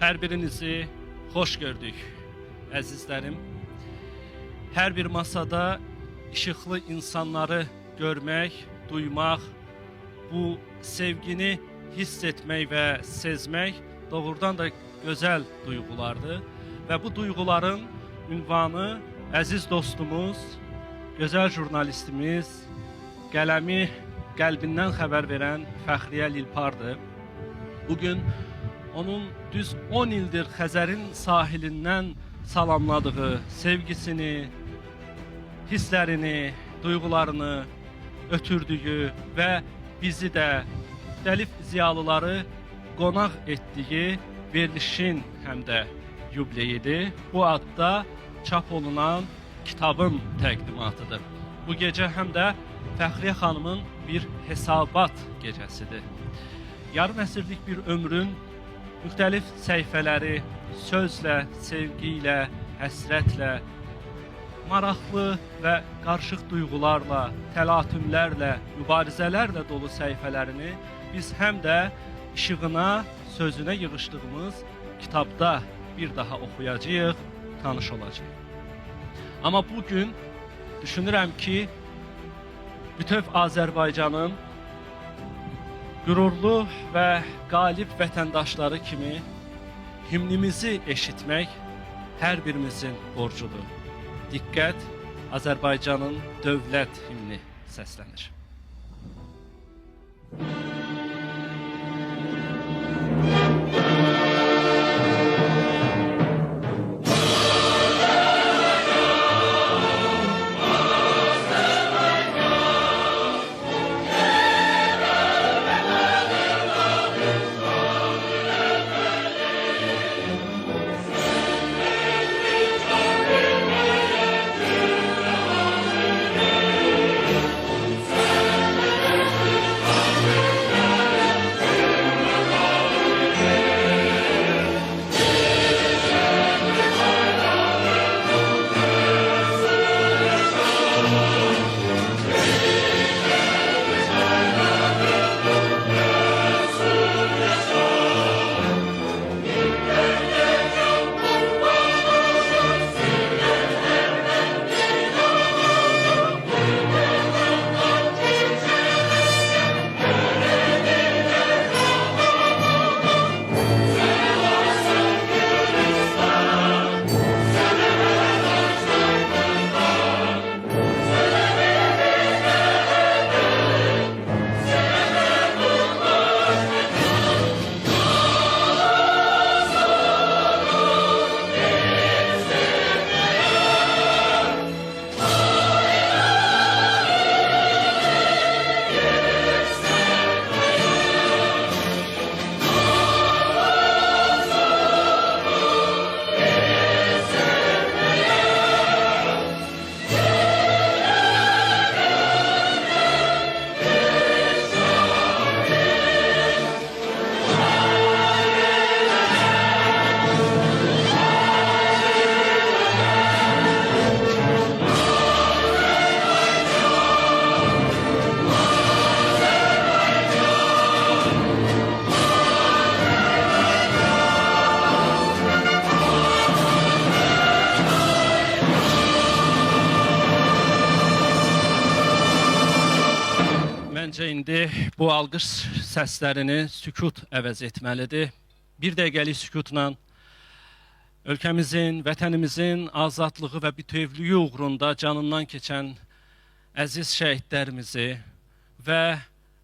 Hər birinizi xoş gördük, əzizlərim. Hər bir masada işıqlı insanları görmək, duymaq, bu sevgini hiss etmək və sezmək doğrudan da gözəl duyğulardır. Və bu duyğuların ünvanı əziz dostumuz, gözəl jurnalistimiz, qələmi qəlbindən xəbər verən Fəxriyə Lilpardır. Bugün onun düz 10 ildir Xəzərin sahilindən salamladığı sevgisini, hisslərini, duyğularını ötürdüyü və bizi də müxtəlif ziyalıları qonaq etdiyi verilişin həm də yubileyidir. Bu adda çap olunan kitabın təqdimatıdır. Bu gecə həm də Fəxriyə xanımın bir hesabat gecəsidir. Yarım əsrlik bir ömrün müxtəlif səhifələri sözlə, sevgi ilə, həsrətlə, maraqlı və qarışıq duyğularla, təlatümlərlə, mübarizələrlə dolu səhifələrini biz həm də işığına, sözünə yığışdığımız kitabda bir daha oxuyacağıq, tanış olacağıq. Amma bugün düşünürəm ki, bütöv Azərbaycanın qürurlu və qalib vətəndaşları kimi himnimizi eşitmək hər birimizin borcudur. Diqqət, Azərbaycanın dövlət himni səslənir. Məncə indi bu alqış səslərini sükut əvəz etməlidir. Bir dəqiqəlik sükutla ölkəmizin, vətənimizin azadlığı və bütövlüyü uğrunda canından keçən əziz şəhidlərimizi və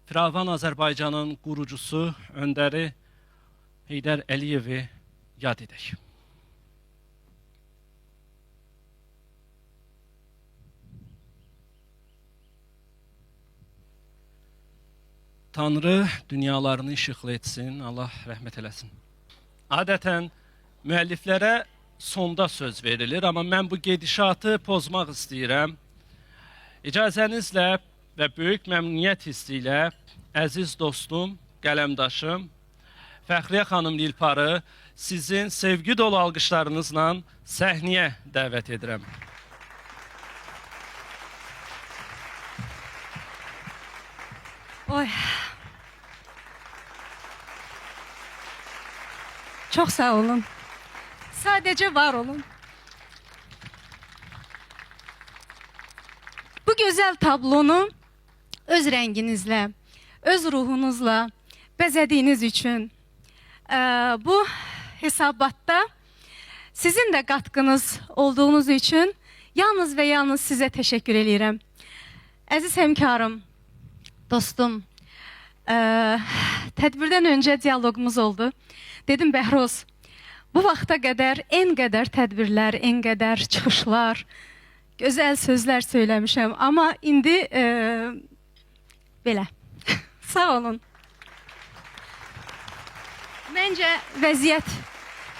Firavan Azərbaycanın qurucusu, öndəri Heydər Əliyevi yad edək. Tanrı dünyalarını işıqlı etsin, Allah rəhmət eləsin. Adətən müəlliflərə sonda söz verilir, amma mən bu gedişatı pozmaq istəyirəm. İcazənizlə və böyük məmnuniyyət hissi ilə əziz dostum, qələmdaşım, Fəxriyə xanım Lilparı sizin sevgi dolu alqışlarınızla səhnəyə dəvət edirəm. Oy. Çox sağ olun. Sadəcə var olun. Bu gözəl tablonu öz rənginizlə, öz ruhunuzla bəzədiyiniz üçün bu hesabatda sizin də qatqınız olduğunuz üçün yalnız və yalnız sizə təşəkkür edirəm. Əziz həmkarım, dostum, tədbirdən öncə diyalogumuz oldu. Dedim, Bəhroz, bu vaxta qədər en qədər tədbirlər, en qədər çıxışlar, gözəl sözlər söyləmişəm. Amma indi belə. Sağ olun. Məncə vəziyyət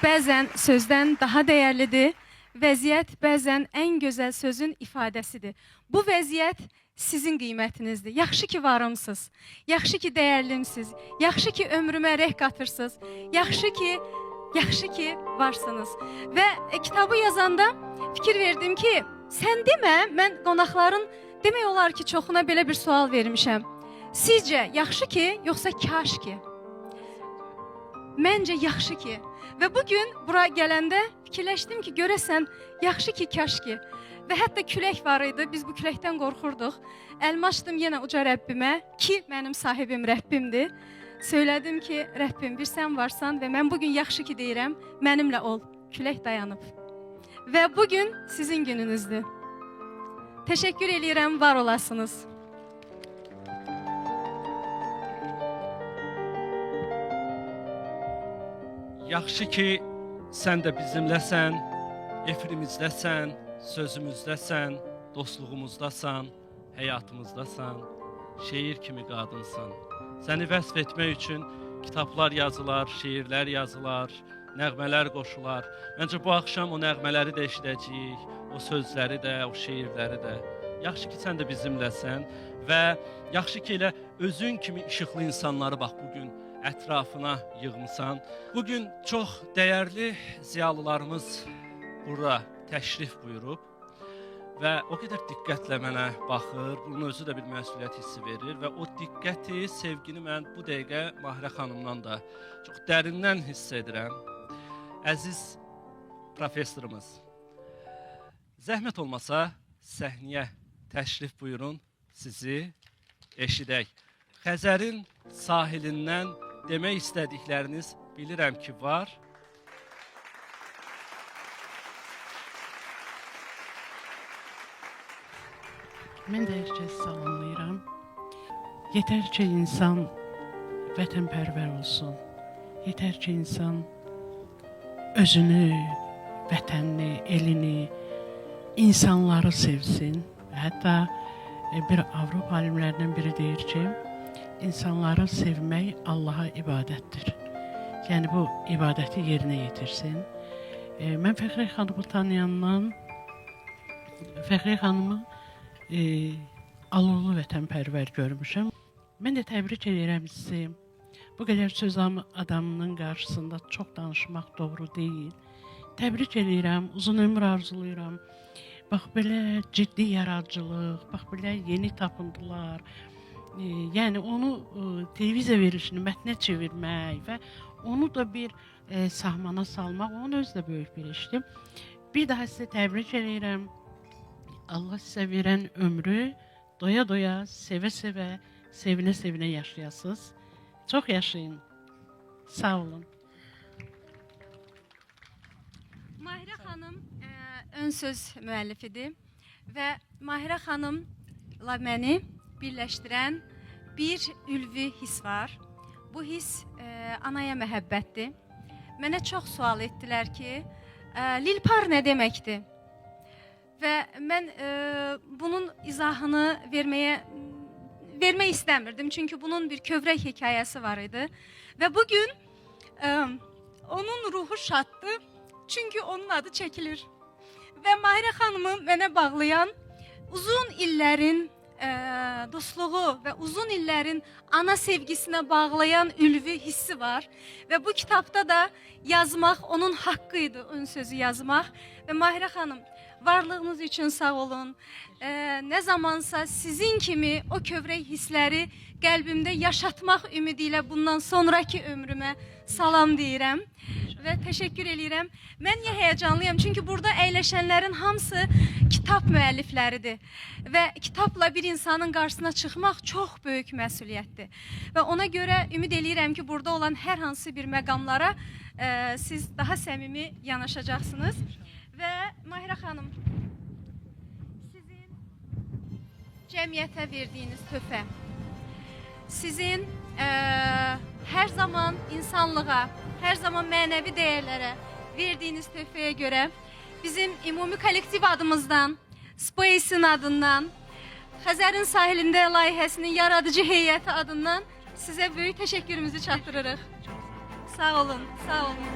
bəzən sözdən daha dəyərlidir. Vəziyyət bəzən ən gözəl sözün ifadəsidir. Bu vəziyyət sizin qiymətinizdir. Yaxşı ki varımsınız. Yaxşı ki dəyərlimsiz. Yaxşı ki ömrümə rəh qatırsınız. Yaxşı ki varsınız. Və kitabı yazanda fikir verdim ki, sən demə, mən qonaqların demək olar ki, çoxuna belə bir sual vermişəm. Sizcə yaxşı ki, yoxsa kaş ki? Məncə yaxşı ki. Və bugün bura gələndə fikirləşdim ki, görəsən yaxşı ki, kaş ki. Və hətta külək var idi, biz bu küləkdən qorxurduq. Əlimi açdım yenə uca Rəbbimə ki, mənim sahibim Rəbbimdir. Söylədim ki, Rəbbim bir sən varsan və mən bugün yaxşı ki deyirəm, mənimlə ol. Külək dayanıb. Və bugün sizin gününüzdür. Təşəkkür edirəm, var olasınız. Yaxşı ki, sən də bizimləsən, efirimizdəsən, sözümüzdəsən, dostluğumuzdasan, həyatımızdasan, şeir kimi qadınsan. Səni vəsf etmək üçün kitablar yazılar, şeirlər yazılar, nəğmələr qoşular. Məncə bu axşam o nəğmələri də eşidəcəyik, o sözləri də, o şeirləri də. Yaxşı ki, sən də bizimləsən və yaxşı ki, elə özün kimi işıqlı insanları bax bugün ətrafına yığmısan. Bugün çox dəyərli ziyalılarımız bura təşrif buyurub və o qədər diqqətlə mənə baxır, bunun özü də bir məsuliyyət hissi verir və o diqqəti, sevgini mən bu dəqiqə Mahirə xanımdan da çox dərindən hiss edirəm. Əziz professorumuz, zəhmət olmasa səhnəyə təşrif buyurun, sizi eşidək. Xəzərin sahilindən demək istədikləriniz bilirəm ki var. Mən də hər kəsi salamlayıram. Yetər ki, insan vətənpərvər olsun. Yetər ki, insan özünü, vətənini, elini, insanları sevsin. Hətta bir Avropa alimlərindən biri deyir ki, insanları sevmək Allaha ibadətdir. Yəni, bu ibadəti yerinə yetirsin. Mən Fəxriyə xanımı tanıyandan, Fəxriyə xanımı alovlu vətənpərvər görmüşəm. Mən də təbrik edirəm sizi. Bu qədər söz adamının qarşısında çox danışmaq doğru deyil. Təbrik edirəm, uzun ömür arzuluyuram. Bax, belə ciddi yaradıcılıq, bax, belə yeni tapıntılar. Yəni, onu televiziya verilişini mətnə çevirmək və onu da bir sahmana salmaq, onun özü də böyük bir işdir. Bir daha sizə təbrik edirəm. Allah sizə verən ömrü doya-doya, sevə-sevə, sevinə-sevinə yaşayasınız. Çox yaşayın. Sağ olun. Mahirə xanım ön söz müəllifidir və Mahirə xanımla məni birləşdirən bir ülvi his var. Bu his anaya məhəbbətdir. Mənə çox sual etdilər ki, Lilpar nə deməkdir? Və mən bunun izahını vermək istəmirdim. Çünki bunun bir kövrək hekayəsi var idi. Və bugün onun ruhu şaddır. Çünki onun adı çəkilir. Və Mahirə xanımı mənə bağlayan uzun illərin dostluğu və uzun illərin ana sevgisinə bağlayan ülvi hissi var. Və bu kitabda da yazmaq onun haqqı idi, ön sözü yazmaq. Və Mahirə xanım, varlığınız üçün sağ olun. Nə zamansa sizin kimi o kövrək hissləri qəlbimdə yaşatmaq ümidi ilə bundan sonraki ömrümə salam deyirəm. və təşəkkür eləyirəm. Mən niyə həyəcanlıyam? Çünki burada əyləşənlərin hamısı kitab müəllifləridir və kitabla bir insanın qarşısına çıxmaq çox böyük məsuliyyətdir. Və ona görə ümid eləyirəm ki, burada olan hər hansı bir məqamlara siz daha səmimi yanaşacaqsınız. Və Mahirə xanım, sizin cəmiyyətə verdiyiniz töhfə, sizin hər zaman insanlığa, hər zaman mənəvi dəyərlərə verdiyiniz töhfəyə görə bizim ümumi kollektiv adımızdan, Space-in adından, Xəzərin sahilində layihəsinin yaradıcı heyəti adından sizə böyük təşəkkürümüzü çatdırırıq. Sağ olun, sağ olun.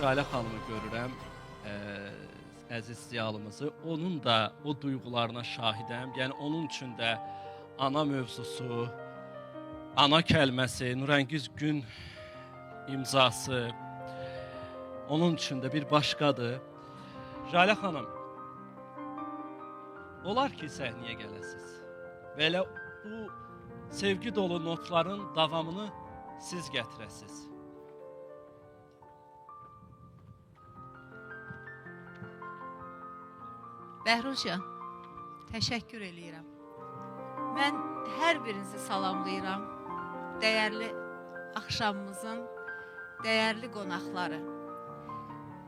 Jalə xanımı görürəm, əziz ziyalımızı. Onun da o duyğularına şahidəm. Yəni onun üçün də ana mövzusu, ana kəlməsi, Nurəngiz gün imzası onun üçün də bir başqadır. Jalə xanım, olar ki səhnəyə gələsiniz və elə bu sevgi dolu notların davamını siz gətirəsiniz. Bəhruzcan, təşəkkür eləyirəm. Mən hər birinizi salamlayıram. Dəyərli axşamımızın dəyərli qonaqları.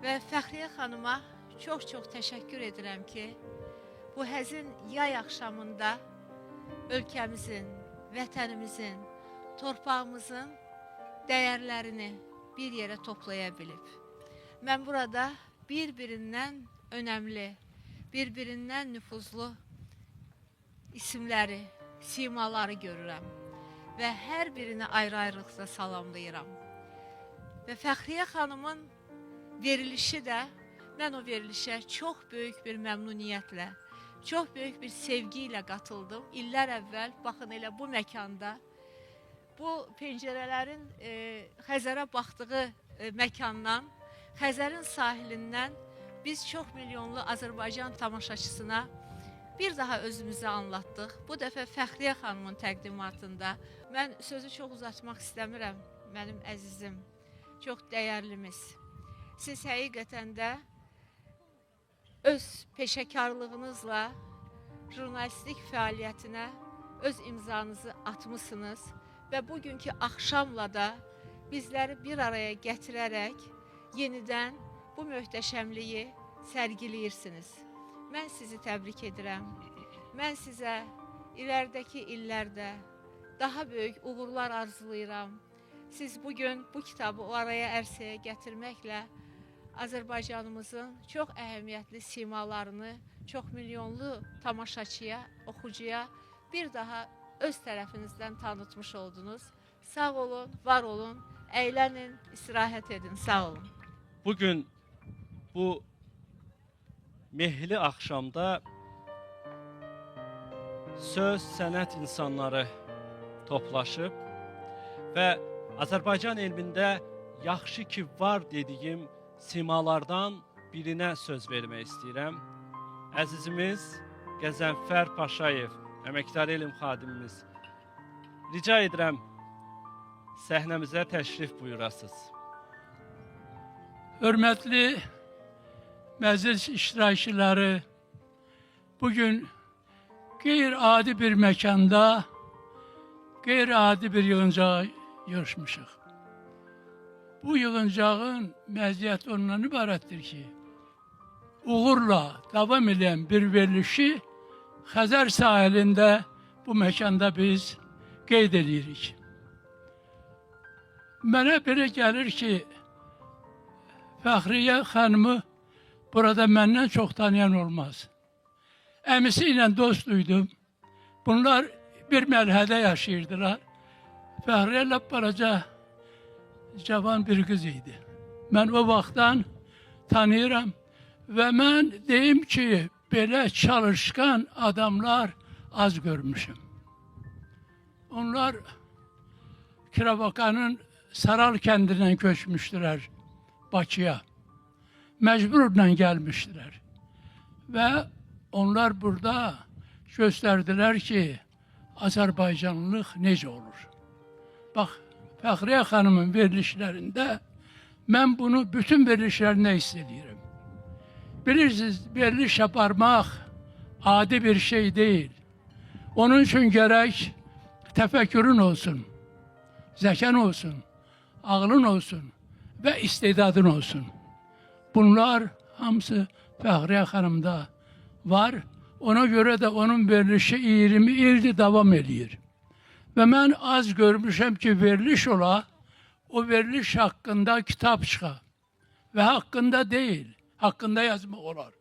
Və Fəxriyə xanıma çox-çox təşəkkür edirəm ki, bu həzin yay axşamında ölkəmizin, vətənimizin, torpağımızın dəyərlərini bir yerə toplaya bilib. Mən burada bir-birindən önəmli, bir-birindən nüfuzlu isimləri, simaları görürəm və hər birini ayrı-ayrılıqda salamlayıram. Və Fəxriyə xanımın verilişi də, mən o verilişə çox böyük bir məmnuniyyətlə, çox böyük bir sevgi ilə qatıldım. İllər əvvəl, baxın elə bu məkanda, bu pəncərələrin Xəzərə baxdığı məkandan, Xəzərin sahilindən biz çox milyonlu Azərbaycan tamaşaçısına bir daha özümüzü anlatdıq. Bu dəfə Fəxriyə xanımın təqdimatında. Mən sözü çox uzatmaq istəmirəm, mənim əzizim, çox dəyərlimiz. Siz həqiqətən də öz peşəkarlığınızla jurnalistik fəaliyyətinə öz imzanızı atmışsınız və bugünkü axşamla da bizləri bir araya gətirərək yenidən bu möhtəşəmliyi sərgiləyirsiniz. Mən sizi təbrik edirəm. Mən sizə iləridəki illərdə daha böyük uğurlar arzulayıram. Siz bugün bu kitabı o araya ərsəyə gətirməklə Azərbaycanımızın çox əhəmiyyətli simalarını çox milyonlu tamaşaçıya, oxucuya bir daha öz tərəfinizdən tanıtmış oldunuz. Sağ olun, var olun, əylənin, istirahət edin. Sağ olun. Bugün bu mehli axşamda söz, sənət insanları toplaşıb və Azərbaycan elmində yaxşı ki var dediyim simalardan birinə söz vermək istəyirəm. Əzizimiz Qəzənfər Paşayev, əməkdar elm xadimimiz, rica edirəm səhnəmizə təşrif buyurasınız. Hörmətli məclis iştirakçıları, bugün qeyri-adi bir məkanda, qeyri-adi bir yığıncağa yığışmışıq. Bu yığıncağın məziyyəti ondan ibarətdir ki, uğurla davam edən bir verilişi Xəzər sahilində bu məkanda biz qeyd edirik. Mənə belə gəlir ki, Fəxriyə xanımı burada məndən çox tanıyan olmaz. Əmisi ilə dost duydum. Bunlar bir mərhələdə yaşayırdılar. Fəxriyə lap balaca cavan bir qız idi. Mən o vaxtdan tanıyıram və mən deyim ki, belə çalışqan adamlar az görmüşüm. Onlar Kiravakanın Saral kendinden köçmüşdülər Bakıya. Məcburla gəlmişdilər. Və onlar burada göstərdilər ki, Azərbaycanlılıq necə olur. Bax, Fəxriyə xanımın verilişlərində mən bunu bütün verilişlərində hiss edirəm. Bilirsiniz, veriliş yaparmaq adi bir şey değil. Onun üçün gərək təfəkkürün olsun, zəkan olsun, ağlın olsun və istedadın olsun. Bunlar hamısı Fəxriyə xanımda var. Ona görə də onun verilişi 20 ildir davam edir. Və mən az görmüşəm ki, veriliş ola, o veriliş haqqında kitab çıxa. Və haqqında deyil, haqqında yazmaq olar.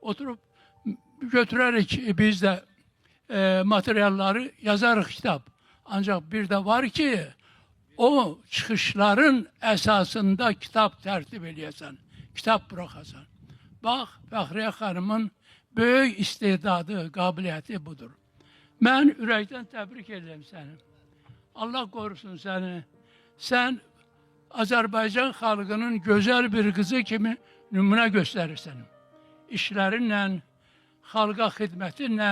Oturub götürərik biz də materyalları, yazarıq kitab. Ancaq bir də var ki, o çıxışların əsasında kitab tərtib eləyəsən, kitab buraxasan. Bax, Fəxriyə xanımın böyük istedadı, qabiliyyəti budur. Mən ürəkdən təbrik edirəm səni. Allah qorusun səni. Sən Azərbaycan xalqının gözəl bir qızı kimi nümunə göstərirsən. İşlərinlə, xalqa xidmətinlə,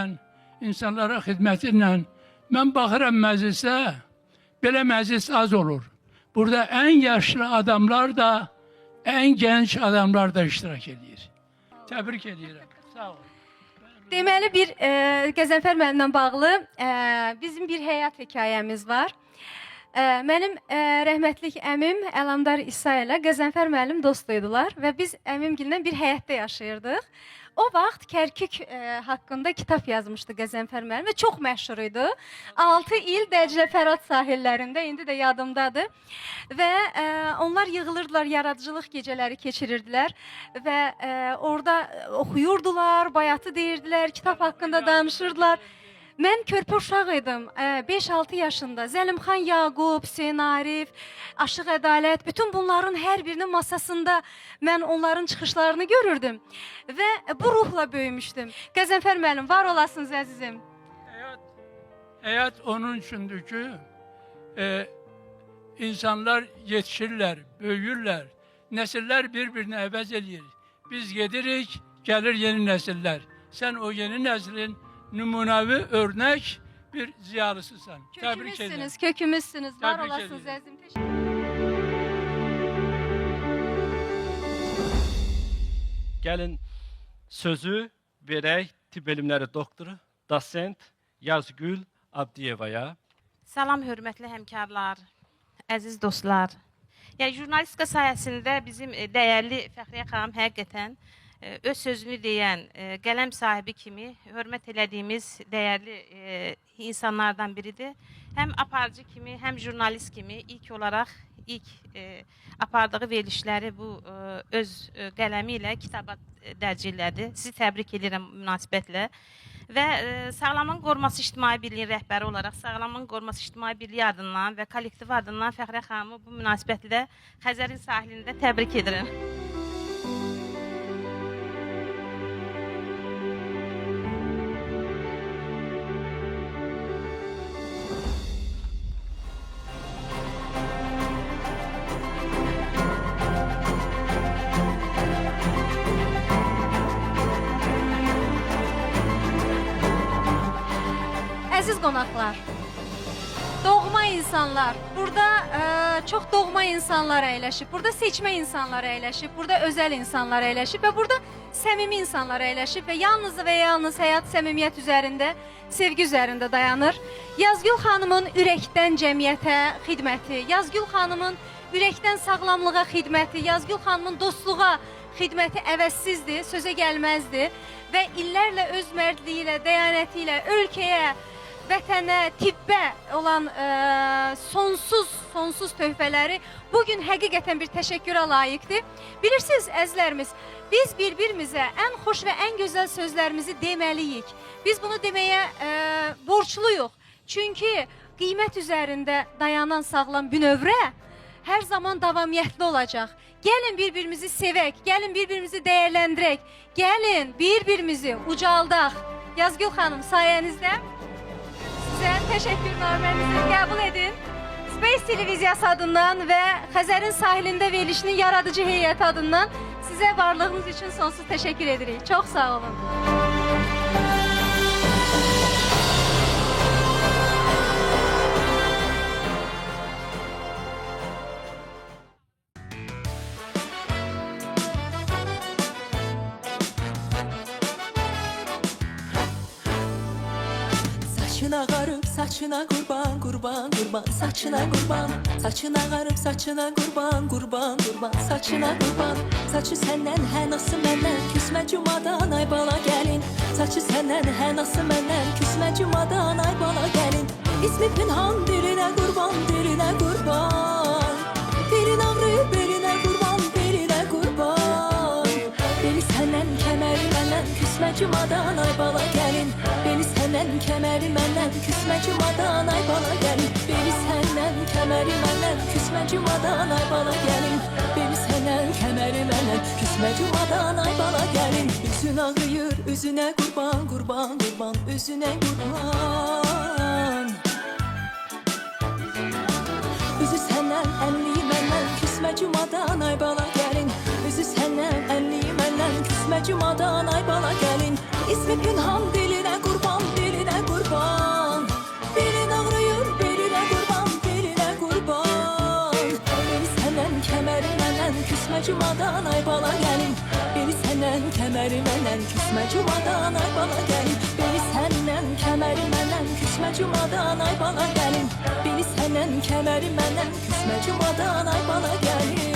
insanlara xidmətinlə. Mən baxıram məclisə, belə məclis az olur. Burada ən yaşlı adamlar da, ən gənc adamlar da iştirak edir. Təbrik edirəm. Sağ olun. Deməli bir Qəzənfər müəllimlə bağlı bizim bir həyat hekayəmiz var. Mənim rəhmətlik əmim Əlamdar İsa ilə Qəzənfər müəllim dostuydular və biz əmimgillə bir həyətdə yaşayırdıq. O vaxt Kərkük haqqında kitab yazmışdı Qəzənfər müəllim və çox məşhur idi. 6 il Dəclə Fərat sahillərində, indi də yadımdadır. Və onlar yığılırdılar, yaradıcılıq gecələri keçirirdilər və orada oxuyurdular, bayatı deyirdilər, kitab haqqında danışırdılar. Mən körpə uşaq idim, 5-6 yaşında. Zəlimxan Yaqub, Hüseyn Arif, Aşıq Ədalət, bütün bunların hər birinin masasında mən onların çıxışlarını görürdüm və bu ruhla böyümüşdüm. Qəzənfər müəllim, var olasınız əzizim. Həyat onun üçündür ki, insanlar yetişirlər, böyüyürlər, nəsillər bir-birini əvəz edir. Biz gedirik, gəlir yeni nəsillər. Sən o yeni nəslin nümunəvi örnək bir ziyalısısan. Təbrik edirəm. Kökümüzsünüz. Var Təbrik olasınız edirəm. əzizim. Gəlin sözü verək tibb elmləri doktoru, dosent Yazgül Abdiyevaya. Salam, hörmətli həmkarlar, əziz dostlar. Jurnalistika sayəsində bizim dəyərli Fəxriyə xanım həqiqətən öz sözünü deyən, qələm sahibi kimi hörmət elədiyimiz dəyərli insanlardan biridir. Həm aparıcı kimi, həm jurnalist kimi ilk olaraq apardığı verilişləri bu öz qələmi ilə kitaba dərc elədi. Sizi təbrik edirəm münasibətlə. Və Sağlamlığın Qoruması İctimai Birliyi rəhbəri olaraq Sağlamlığın Qoruması İctimai Birliyi adından və kollektiv adından Fəxriyə xanımı bu münasibətlə Xəzərin sahilində təbrik edirəm. Əziz qonaqlar, doğma insanlar, burada çox doğma insanlar əyləşib, burada seçmə insanlar əyləşib, burada özəl insanlar əyləşib və burada səmimi insanlar əyləşib və yalnız və yalnız həyat səmimiyyət üzərində, sevgi üzərində dayanır. Yazgül xanımın ürəkdən cəmiyyətə xidməti, Yazgül xanımın ürəkdən sağlamlığa xidməti, Yazgül xanımın dostluğa xidməti əvəzsizdir, sözə gəlməzdir və illərlə öz mərdliyi ilə, dəyanəti ilə ölkəyə, vətənə, tibbə olan sonsuz töhfələri bugün həqiqətən bir təşəkkürə layiqdir. Bilirsiniz, əzizlərimiz, biz bir-birimizə ən xoş və ən gözəl sözlərimizi deməliyik. Biz bunu deməyə borçluyuq. Çünki qiymət üzərində dayanan sağlam bünövrə hər zaman davamiyyətli olacaq. Gəlin bir-birimizi sevək, gəlin bir-birimizi dəyərləndirək, gəlin bir-birimizi ucaldaq. Yazgül xanım, sayənizdə sizə təşəkkürnaməmizi qəbul edin. Space televiziyası adından və Xəzərin sahilində verilişinin yaradıcı heyəti adından sizə varlığınız üçün sonsuz təşəkkür edirik. Çox sağ olun. Saçına ağarıp saçına kurban kurban kurban saçına kurban saçına ağarıp saçına kurban kurban kurban saçına kurban saçı senden he nasıl menden küsme cumadan ay bala gelin saçı senden he nasıl menden küsme cumadan ay bala gelin ismi pinhan birine kurban birine kurban birin ağrı birine kurban birine kurban beni senden kemeri benden küsme cumadan ay bala gelin beni senden kemeri benden küsme cumadan ay bala gelin beni senden kemeri benden küsme cumadan ay bala gelin beni senden kemeri benden küsme cumadan ay bala gelin üzün ağrıyor üzüne kurban kurban kurban üzüne kurban üzü senden enliği benden küsme cumadan ay bala gelin üzü senden enliği benden küsme cumadan ay bala gelin ismi pinhan diline kurban diline kurban dilin ağrıyor diline kurban diline kurban beni senden kemeri benden küsme cumadan ay bala gelin beni senden kemeri benden küsme cumadan ay bala gelin beni senden kemeri benden küsme cumadan ay bala gelin beni senden kemeri benden küsme cumadan ay bala gelin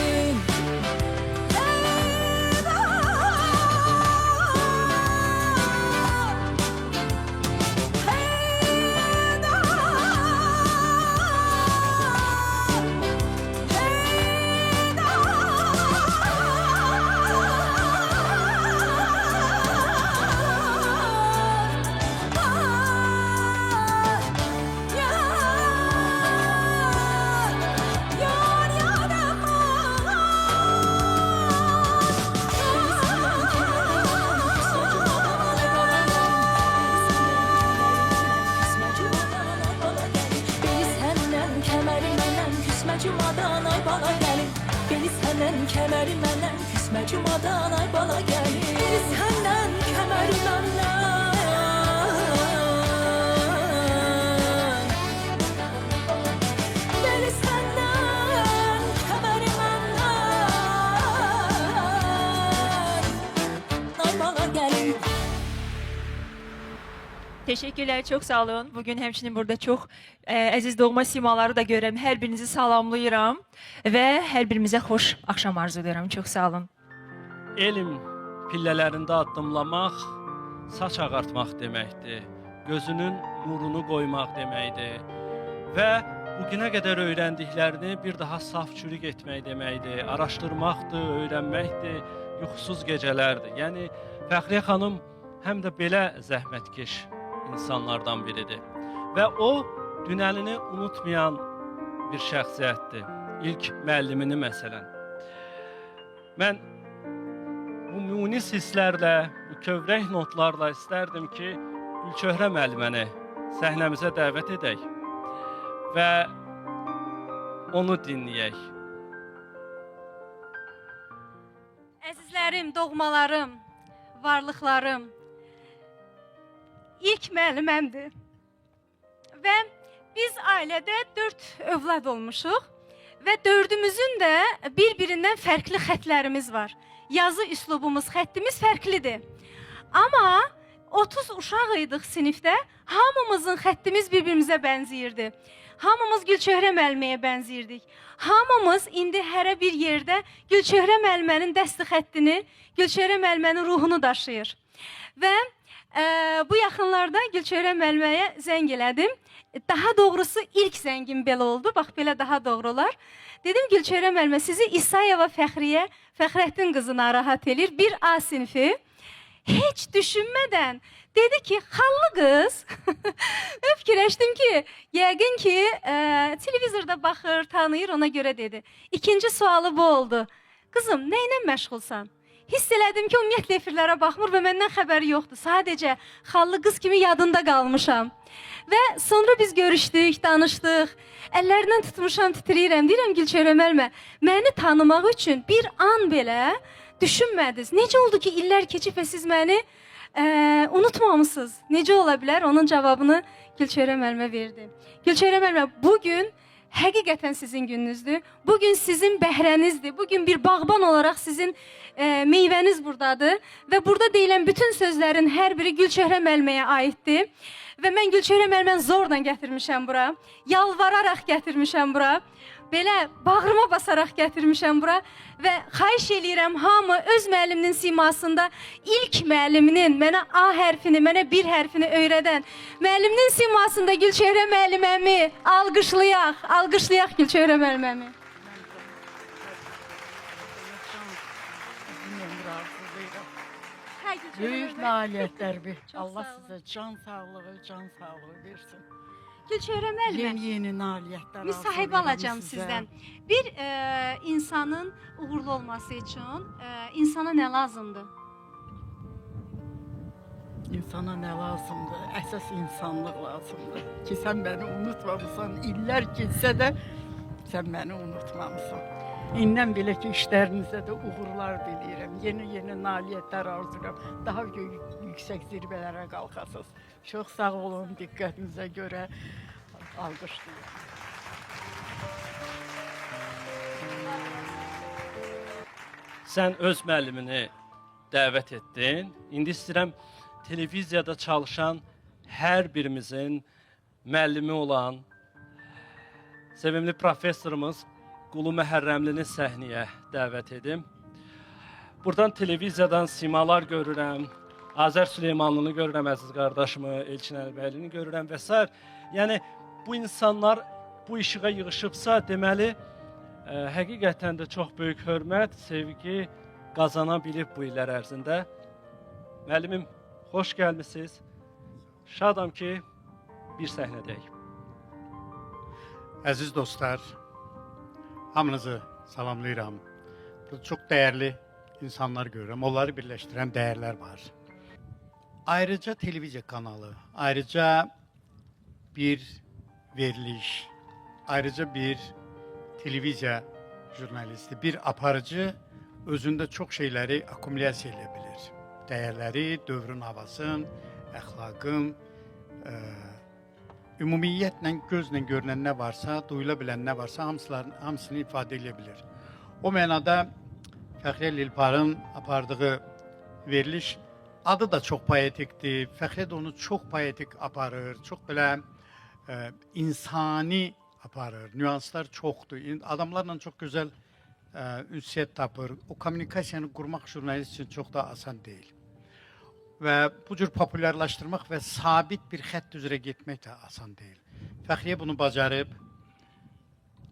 cumadan ay bala gelin beni senden kemeri menden küsme cumadan ay bala gelin beni senden kemeri menden beni senden kemeri menden ay bala gelin. Teşekkürler, çok sağ olun. Bugün hemşinin burada çok əziz doğma simaları da görürəm. Hər birinizi salamlayıram və hər birimizə xoş axşam arzulayıram. Çox sağ olun. Elm pillələrində addımlamaq saç ağartmaq deməkdir. Gözünün nurunu qoymaq deməkdir. Və bugünə qədər öyrəndiklərini bir daha saf çürük etmək deməkdir. Araşdırmaqdır, öyrənməkdir, yuxusuz gecələrdir. Yəni Fəxriyə xanım həm də belə zəhmətkeş insanlardan biridir. Və o dünəlini unutmayan bir şəxsiyyətdir. İlk müəllimini məsələn. Mən bu münis hisslərlə, bu kövrək notlarla istərdim ki, Gülçöhrə müəlliməni səhnəmizə dəvət edək və onu dinləyək. Əzizlərim, doğmalarım, varlıqlarım, ilk müəlliməmdir. Və biz ailədə 4 övlad olmuşuq və dördümüzün də bir-birindən fərqli xətlərimiz var. Yazı üslubumuz, xəttimiz fərqlidir. Amma 30 uşaq idik sinifdə, hamımızın xəttimiz bir-birimizə bənzəyirdi. Hamımız Gülçöhrə müəlliməyə bənzəyirdik. Hamımız indi hərə bir yerdə Gülçöhrə müəllimənin dəsti xəttini, Gülçöhrə müəllimənin ruhunu daşıyır. Və bu yaxınlarda Gülçöhrə müəlliməyə zəng elədim. Daha doğrusu ilk zəngim belə oldu. Bax, belə daha doğru olar. Dedim, Gülçöhrə müəllimə, sizi İsayeva Fəxriyə, Fəxrəddin qızı narahat edir. Bir A sinifi. Heç düşünmədən dedi ki, xallı qız. Fikirləşdim ki, yəqin ki, televizorda baxır, tanıyır, ona görə dedi. İkinci sualı bu oldu. Qızım, nə ilə məşğulsan? hiss elədim ki, ümumiyyətlə efirlərə baxmır və məndən xəbəri yoxdur. Sadəcə xallı qız kimi yadında qalmışam. Və sonra biz görüşdük, danışdıq. Əllərindən tutmuşam, titrəyirəm. Deyirəm Gülçöhrə müəllimə, məni tanımaq üçün bir an belə düşünmədiniz. Necə oldu ki, illər keçib və siz məni unutmamısınız? Necə ola bilər? Onun cavabını Gülçöhrə müəllimə verdi. Gülçöhrə müəllimə, bugün həqiqətən sizin gününüzdür. Bugün sizin bəhrənizdir. Bugün bir bağban olaraq sizin meyvəniz buradadır. Və burada deyilən bütün sözlərin hər biri Gülçöhrə müəlliməyə aiddir. Və mən Gülçöhrə müəlliməni zorla gətirmişəm bura. Yalvararaq gətirmişəm bura. Belə bağrıma basaraq gətirmişəm bura. Və xahiş eləyirəm hamı öz müəlliminin simasında ilk müəlliminin mənə A hərfini, mənə bir hərfini öyrədən müəlliminin simasında Gülçöhrə müəlliməmi alqışlayaq. Alqışlayaq Gülçöhrə müəlliməmi. Büyük nailiyyətlər bir. Allah sağ olun. sizə can sağlığı versin. Gülçöhrə müəllimə. Yeni nailiyyətlər Müsahibə alacağım sizdən. Bir insanın uğurlu olması üçün insana nə lazımdır? İnsana nə lazımdır? Əsas insanlıq lazımdır. Ki sən məni unutmamısan, illər keçsə də sən məni unutmamısan. İndən belə ki, işlərinizdə də uğurlar diləyirəm. Yeni nailiyyətlər arzulayıram. Daha yüksək zirvələrə qalxasınız. Çox sağ olun, diqqətinizə görə alqışlayıram. Sən öz müəllimini dəvət etdin. İndi istəyirəm televiziyada çalışan hər birimizin müəllimi olan sevimli professorumuz Qulu Məhərrəmlini səhnəyə dəvət edim. Buradan televiziyadan simalar görürəm. Azər Süleymanlını görürəm, əziz qardaşımı, Elçin Əlbəylini görürəm və s. Yəni bu insanlar bu işığa yığışıbsa, deməli həqiqətən də çox böyük hörmət, sevgi qazana bilib bu illər ərzində. Müəllimim, xoş gəlmisiniz. Şadam ki, bir səhnədəyik. Əziz dostlar, hamınızı salamlayıram. Burada çox dəyərli insanlar görürəm. Onları birləşdirən dəyərlər var. Ayrıca televiziya kanalı, ayrıca bir veriliş, ayrıca bir televiziya jurnalisti, bir aparıcı özündə çox şeyləri akkumulyasiya edə bilir. Dəyərləri, dövrün havasın, əxlaqın, ümumiyyətlə gözlə görünən nə varsa, duyula bilən nə varsa hamısını ifadə edə bilir. O mənada Fəxriyə Lilparın apardığı veriliş adı da çox poetikdir. Fəxriyə də onu çox poetik aparır, çox belə insani aparır. Nüanslar çoxdur. Adamlarla çox gözəl ünsiyyət tapır. O kommunikasiyanı qurmaq jurnalist üçün çox da asan deyil. Və bu cür populyarlaşdırmaq və sabit bir xətt üzrə getmək də asan deyil. Fəxriyə bunu bacarıb.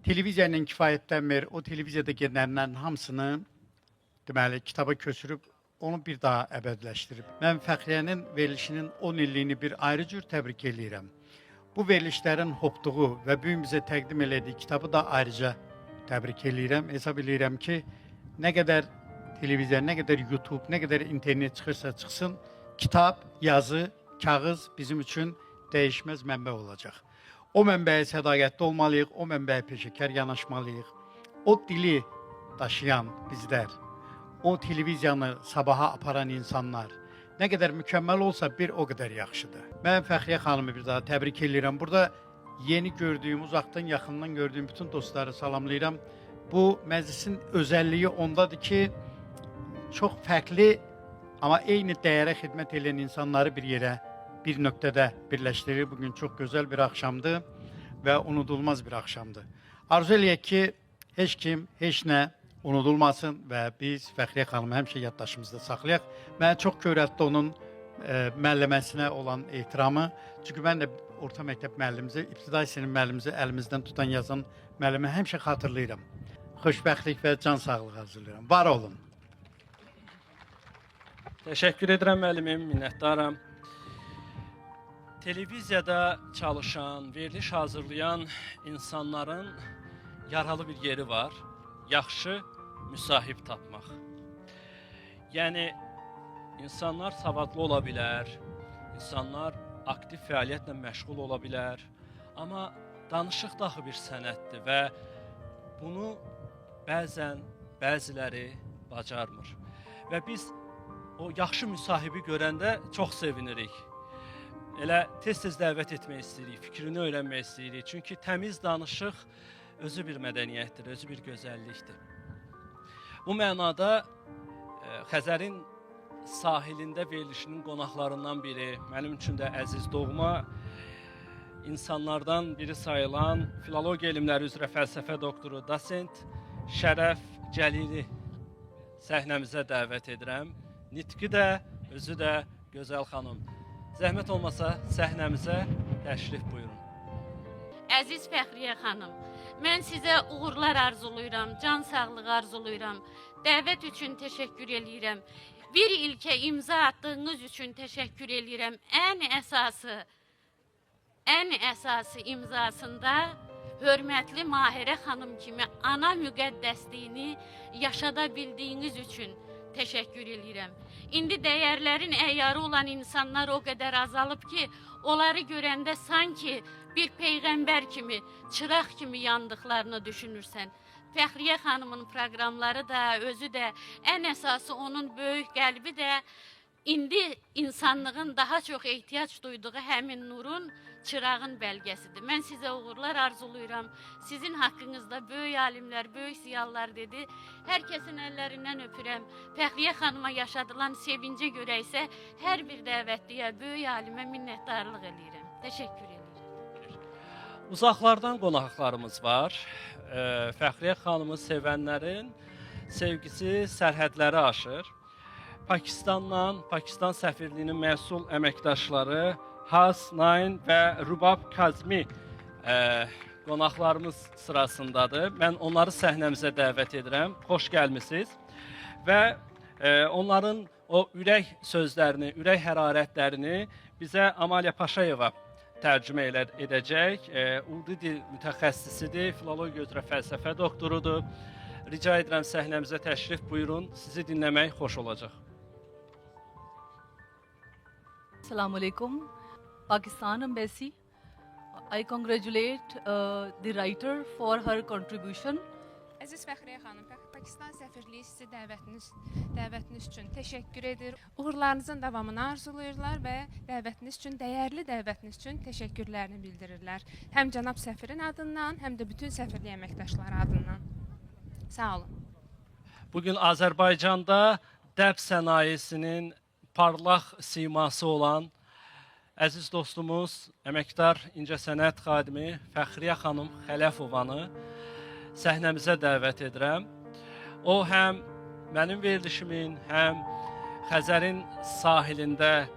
Televiziya ilə kifayətlənmir. O televiziyada gedənlərin hamısını deməli kitaba köçürüb onu bir daha əbədiləşdirib. Mən Fəxriyənin verilişinin 10 illiyini bir ayrı cür təbrik edirəm. Bu verilişlərin hopduğu və bu gün bizə təqdim elədiyi kitabı da ayrıca təbrik edirəm. Hesab edirəm ki, nə qədər televiziya, nə qədər YouTube, nə qədər internet çıxırsa çıxsın, kitab, yazı, kağız bizim üçün dəyişməz mənbə olacaq. O mənbəyə sədaqətli olmalıyıq, o mənbəyə peşəkar yanaşmalıyıq. O dili daşıyan bizlər, o televiziyanı sabaha aparan insanlar nə qədər mükəmməl olsa bir o qədər yaxşıdır. Mən Fəxriyə xanımı bir daha təbrik edirəm. Burada yeni gördüyüm, uzaqdan, yaxından gördüyüm bütün dostları salamlayıram. Bu məclisin özəlliyi ondadır ki, çox fərqli, amma eyni dəyərə xidmət edən insanları bir yerə, bir nöqtədə birləşdirir. Bugün çox gözəl bir axşamdır və unudulmaz bir axşamdır. Arzu eləyək ki, heç kim, heç nə unudulmasın və biz Fəxriyə xanımı həmişə yaddaşımızda saxlayaq. Mən çox kövrətli onun müəlliməsinə olan ehtiramı. Çünki mən də orta məktəb müəllimimizi, ibtidai sinif müəllimimizi əlimizdən tutan yazan müəllimi həmişə xatırlayıram. Xoşbəxtlik və can sağlığı arzulayıram. Var olun. Təşəkkür edirəm müəllimim, minnətdaram. Televiziyada çalışan, veriliş hazırlayan insanların yaralı bir yeri var. Yaxşı müsahib tapmaq. Yəni insanlar savadlı ola bilər, insanlar aktiv fəaliyyətlə məşğul ola bilər, amma danışıq da axı bir sənətdir və bunu bəzən bəziləri bacarmır. Və biz o yaxşı müsahibi görəndə çox sevinirik. Elə tez-tez dəvət etmək istəyirik, fikrini öyrənmək istəyirik. Çünki təmiz danışıq özü bir mədəniyyətdir, özü bir gözəllikdir. Bu mənada Xəzərin sahilində verilişinin qonaqlarından biri, mənim üçün də əziz doğma, insanlardan biri sayılan filologiya elmləri üzrə fəlsəfə doktoru, dosent Şərəf Cəlili səhnəmizə dəvət edirəm. Nitqi də, özü də gözəl xanım. Zəhmət olmasa səhnəmizə təşrif buyurun. Əziz Fəxriyə xanım, mən sizə uğurlar arzuluyuram, can sağlığı arzuluyuram. Dəvət üçün təşəkkür eləyirəm. Bir ilkə imza attığınız üçün təşəkkür eləyirəm. Ən əsası imzasında hörmətli Mahirə xanım kimi ana müqəddəsliyini yaşada bildiyiniz üçün təşəkkür eləyirəm. İndi dəyərlərin əyarı olan insanlar o qədər azalıb ki, onları görəndə sanki bir peyğəmbər kimi, çıraq kimi yandıqlarını düşünürsən. Fəxriyə xanımın proqramları da, özü də, ən əsası onun böyük qəlbi də indi insanlığın daha çox ehtiyac duyduğu həmin nurun, çırağın bəlgəsidir. Mən sizə uğurlar arzuluyuram. Sizin haqqınızda böyük alimlər, böyük ziyalılar dedi. Hər kəsin əllərindən öpürəm. Fəxriyə xanıma yaşadılan sevincə görə isə hər bir dəvətliyə, böyük alimə minnətdarlıq eləyirəm. Təşəkkür edirəm. Uzaqlardan qonaqlarımız var. Fəxriyə xanımı sevənlərin sevgisi sərhədləri aşır. Pakistandan, Pakistan səfirliyinin məsul əməkdaşları Has Nain və Rubab Kazmi qonaqlarımız sırasındadır. Mən onları səhnəmizə dəvət edirəm. Xoş gəlmisiniz. Və onların o ürək sözlərini, ürək hərarətlərini bizə Amaliya Paşayeva tərcümə edəcək. Urdu dil mütəxəssisidir, filologiya üzrə fəlsəfə doktorudur. Rica edirəm səhnəmizə təşrif buyurun. Sizi dinləmək xoş olacaq. Assalamu alaikum. Pakistan Embassy. I congratulate the writer for her contribution. Əziz Fəxriyə xanım, Pakistan səfirliyi sizi dəvətiniz üçün təşəkkür edir. Uğurlarınızın davamını arzulayırlar və dəyərli dəvətiniz üçün təşəkkürlərini bildirirlər. Həm cənab səfirin adından, həm də bütün səfirlik əməkdaşları adından. Sağ olun. Bugün Azərbaycanda dəb sənayesinin parlaq siması olan əziz dostumuz, əməkdar incəsənət xadimi Fəxriyə xanım Xələfovanı səhnəmizə dəvət edirəm. O həm mənim verilişimin, həm Xəzərin sahilində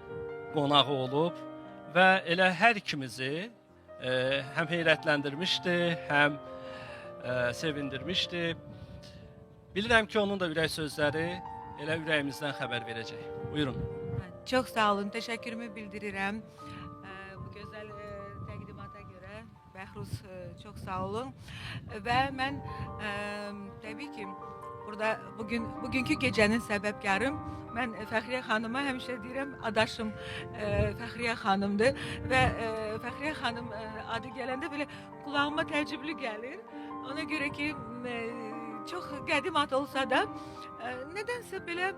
qonağı olub və elə hər ikimizi həm heyrətləndirmişdi, həm sevindirmişdi. Bilirəm ki, onun da ürək sözləri elə ürəyimizdən xəbər verəcək. Buyurun. Çox sağ olun, təşəkkürümü bildirirəm. Bu gözəl təqdimata görə Bəhruz çox sağ olun. Və mən təbii ki, burada bugünkü gecənin səbəbkarım mən Fəxriyə xanıma həmişə deyirəm, adaşım Fəxriyə xanımdır və Fəxriyə xanım adı gələndə belə qulağıma təəccüblü gəlir. Ona görə ki, çox qədim ad olsa da nədənsə belə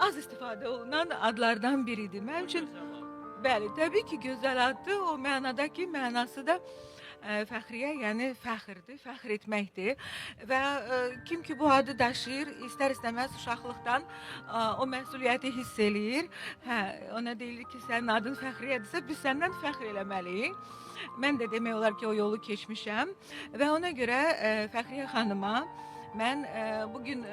az istifadə olunan adlardan biridir. Mənim üçün, bəli, təbii ki, gözəl addır. O mənadakı mənası da Fəxriyə, yəni fəxrdir, fəxr etməkdir. Və kim ki bu adı daşıyır, istər-istəməz uşaqlıqdan o məsuliyyəti hiss eləyir. Ona deyilir ki, sənin adın Fəxriyədirsə, biz səndən fəxr eləməliyik. Mən də demək olar ki, o yolu keçmişəm. Və ona görə Fəxriyə xanıma mən bugün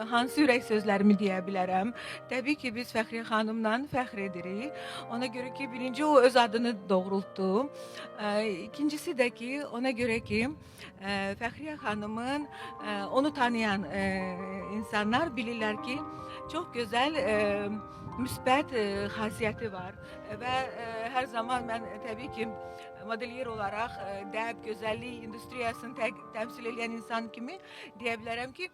hansı ürək sözlərimi deyə bilərəm? Təbii ki, biz Fəxriyə xanımla fəxr edirik. Ona görə ki, birinci o öz adını doğrultdu. İkincisi də ki, ona görə ki, Fəxriyə xanımın onu tanıyan insanlar bilirlər ki, çox gözəl müsbət xasiyyəti var. Və hər zaman mən təbii ki, modelyer olaraq dəb, gözəllik industriyasını təmsil edən insan kimi deyə bilərəm ki,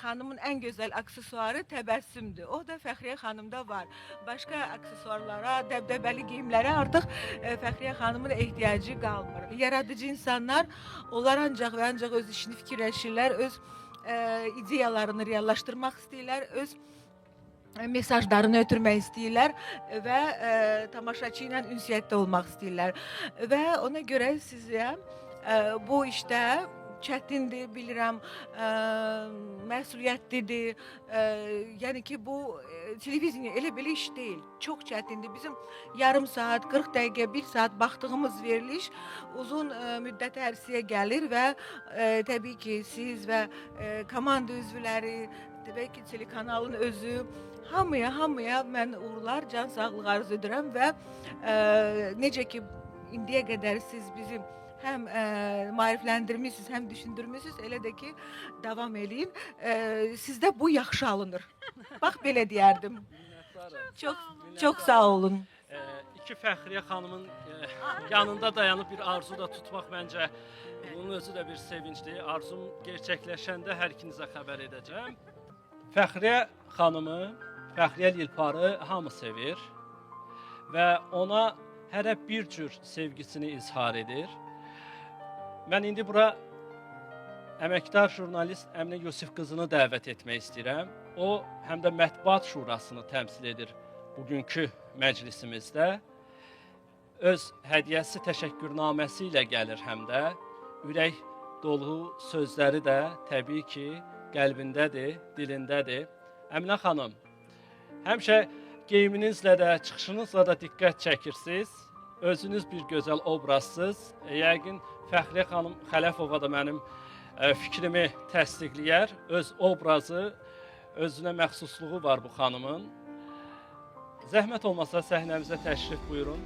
xanımın ən gözəl aksesuarı təbəssümdür. O da Fəxriyə xanımda var. Başqa aksesuarlara, dəbdəbəli geyimlərə artıq Fəxriyə xanımın ehtiyacı qalmır. Yaradıcı insanlar onlar ancaq və ancaq öz işini fikirləşirlər, öz ideyalarını reallaşdırmaq istəyirlər, öz mesajlarını ötürmək istəyirlər və tamaşaçı ilə ünsiyyətdə olmaq istəyirlər. Və ona görə sizə bu işdə çətindir, bilirəm, məsuliyyətlidir. Yəni ki, bu televiziya elə belə iş deyil. Çox çətindir. Bizim yarım saat, 40 dəqiqə, 1 saat baxdığımız veriliş uzun müddət ərsəyə gəlir və təbii ki, siz və komanda üzvləri, təbii ki, telekanalın özü, hamıya mən uğurlar, can sağlığı arzu edirəm və necə ki, indiyə qədər siz bizim həm maarifləndirmisiniz, həm düşündürmüsünüz, elə də ki, davam eləyin. Sizdə bu yaxşı alınır. Bax, belə deyərdim. Çox sağ olun. İki Fəxriyə xanımın yanında dayanıb bir arzu da tutmaq məncə bunun özü də bir sevincdir. Arzum gerçəkləşəndə hər ikinizə xəbər edəcəm. Fəxriyə xanımı, Fəxriyə Lilparı hamı sevir və ona hərə bir cür sevgisini izhar edir. Mən indi bura əməkdar jurnalist Əminə Yusif qızını dəvət etmək istəyirəm. O, həm də Mətbuat Şurasını təmsil edir bugünkü məclisimizdə. Öz hədiyyəsi, təşəkkürnaməsi ilə gəlir həm də. Ürək dolu sözləri də təbii ki, qəlbindədir, dilindədir. Əminə xanım, həmişə geyiminizlə də, çıxışınızla da diqqət çəkirsiniz. Özünüz bir gözəl obrazsınız. Yəqin Fəxriyə xanım Xələfova da mənim fikrimi təsdiqləyər. Öz obrazı, özünə məxsusluğu var bu xanımın. Zəhmət olmasa səhnəmizə təşrif buyurun.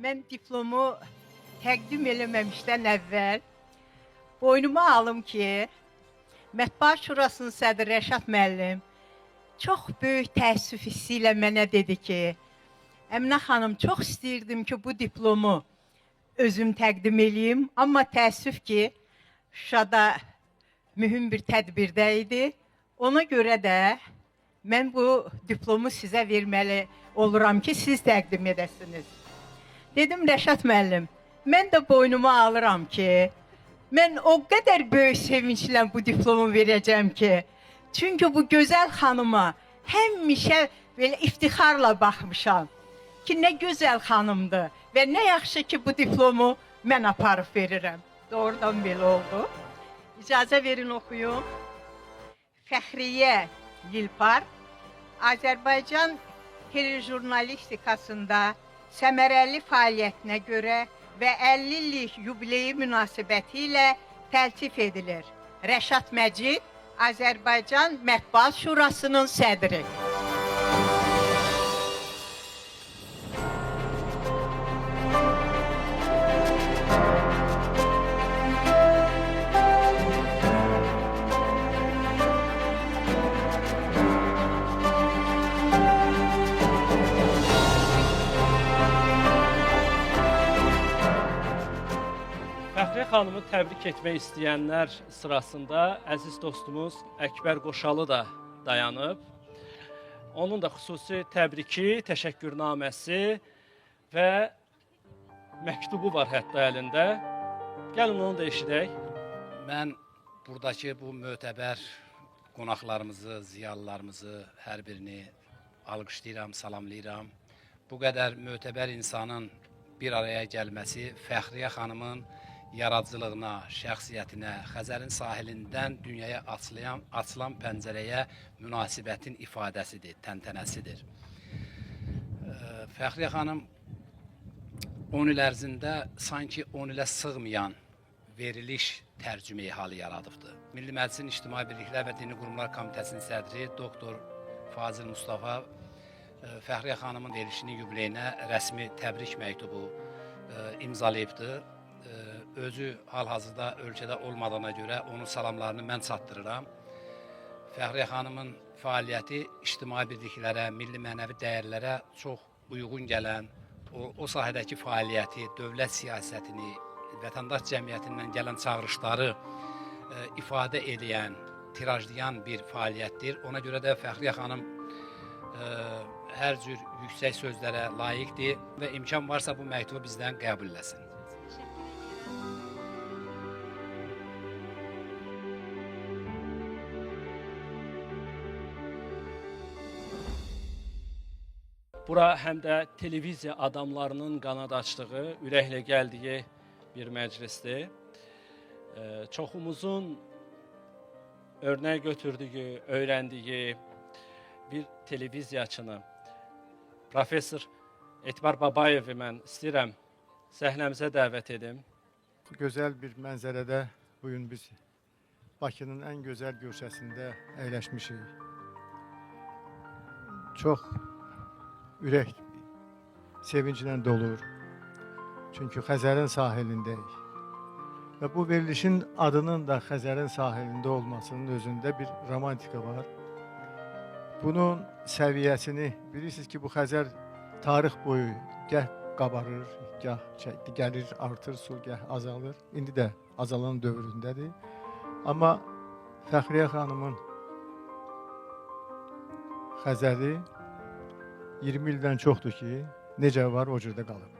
Mən diplomu təqdim eləməmişdən əvvəl boynuma alım ki, Mətbuat Şurasının sədri Rəşad müəllim çox böyük təəssüf hissi ilə mənə dedi ki, Əminə xanım, çox istəyirdim ki, bu diplomu özüm təqdim eləyim, amma təəssüf ki, Şuşada mühüm bir tədbirdə idi. Ona görə də mən bu diplomu sizə verməli oluram ki, siz təqdim edəsiniz. Dedim, Rəşad müəllim, mən də boynuma alıram ki, mən o qədər böyük sevinclə bu diplomu verəcəm ki, çünki bu gözəl xanıma həmişə belə iftixarla baxmışam ki, nə gözəl xanımdır və nə yaxşı ki, bu diplomu mən aparıb verirəm. Doğrudan belə oldu. İcazə verin oxuyum. Fəxriyə Lilpar, Azərbaycan telejurnalistikasında səmərəli fəaliyyətinə görə və 50 illik yubileyi münasibəti ilə təltif edilir. Rəşad Məcid, Azərbaycan Mətbuat Şurasının sədri. Fəxriyə xanımı təbrik etmək istəyənlər sırasında əziz dostumuz Əkbər Qoşalı da dayanıb. Onun da xüsusi təbriki, təşəkkürnaməsi və məktubu var hətta əlində. Gəlin onu da eşidək. Mən buradakı bu mötəbər qonaqlarımızı, ziyalılarımızı hər birini alqışlayıram, salamlayıram. Bu qədər mötəbər insanın bir araya gəlməsi Fəxriyə xanımın yaradıcılığına, şəxsiyyətinə, Xəzərin sahilindən dünyaya açılan pəncərəyə münasibətin ifadəsidir, təntənəsidir. Fəxriyə xanım 10 il ərzində sanki 10 ilə sığmayan veriliş tərcümeyi halı yaradıbdır. Milli Məclisin İctimai Birliklər və Dini Qurumlar Komitəsinin sədri Doktor Fazil Mustafa Fəxriyə xanımın verilişinin yubileyinə rəsmi təbrik məktubu imzalayıbdır. Özü hal-hazırda ölkədə olmadığına görə onun salamlarını mən çatdırıram. Fəxriyə xanımın fəaliyyəti ictimai birliklərə, milli mənəvi dəyərlərə çox uyğun gələn, o sahədəki fəaliyyəti, dövlət siyasətini, vətəndaş cəmiyyətindən gələn çağırışları ifadə edən, tirajlayan bir fəaliyyətdir. Ona görə də Fəxriyə xanım hər cür yüksək sözlərə layiqdir və imkan varsa bu məktubu bizdən qəbul eləsin. Bura həm də televiziya adamlarının qanad açdığı, ürəklə gəldiyi bir məclisdir. Çoxumuzun örnək götürdüyü, öyrəndiyi bir televiziyaçını, Profesör Etibar Babayevi mən istəyirəm səhnəmizə dəvət edim. Gözəl bir mənzərədə bugün biz Bakının ən gözəl görsəsində əyləşmişik. Çox ürək sevinclə dolur. Çünki Xəzərin sahilindəyik. Və bu verilişin adının da Xəzərin sahilində olmasının özündə bir romantika var. Bunun səviyyəsini bilirsiniz ki, bu Xəzər tarix boyu gəh qabarır, gəh gəlir, artır, su gəh azalır. İndi də azalan dövründədir. Amma Fəxriyə xanımın Xəzəri 20 ildən çoxdur ki, necə var o cürdə qalıb.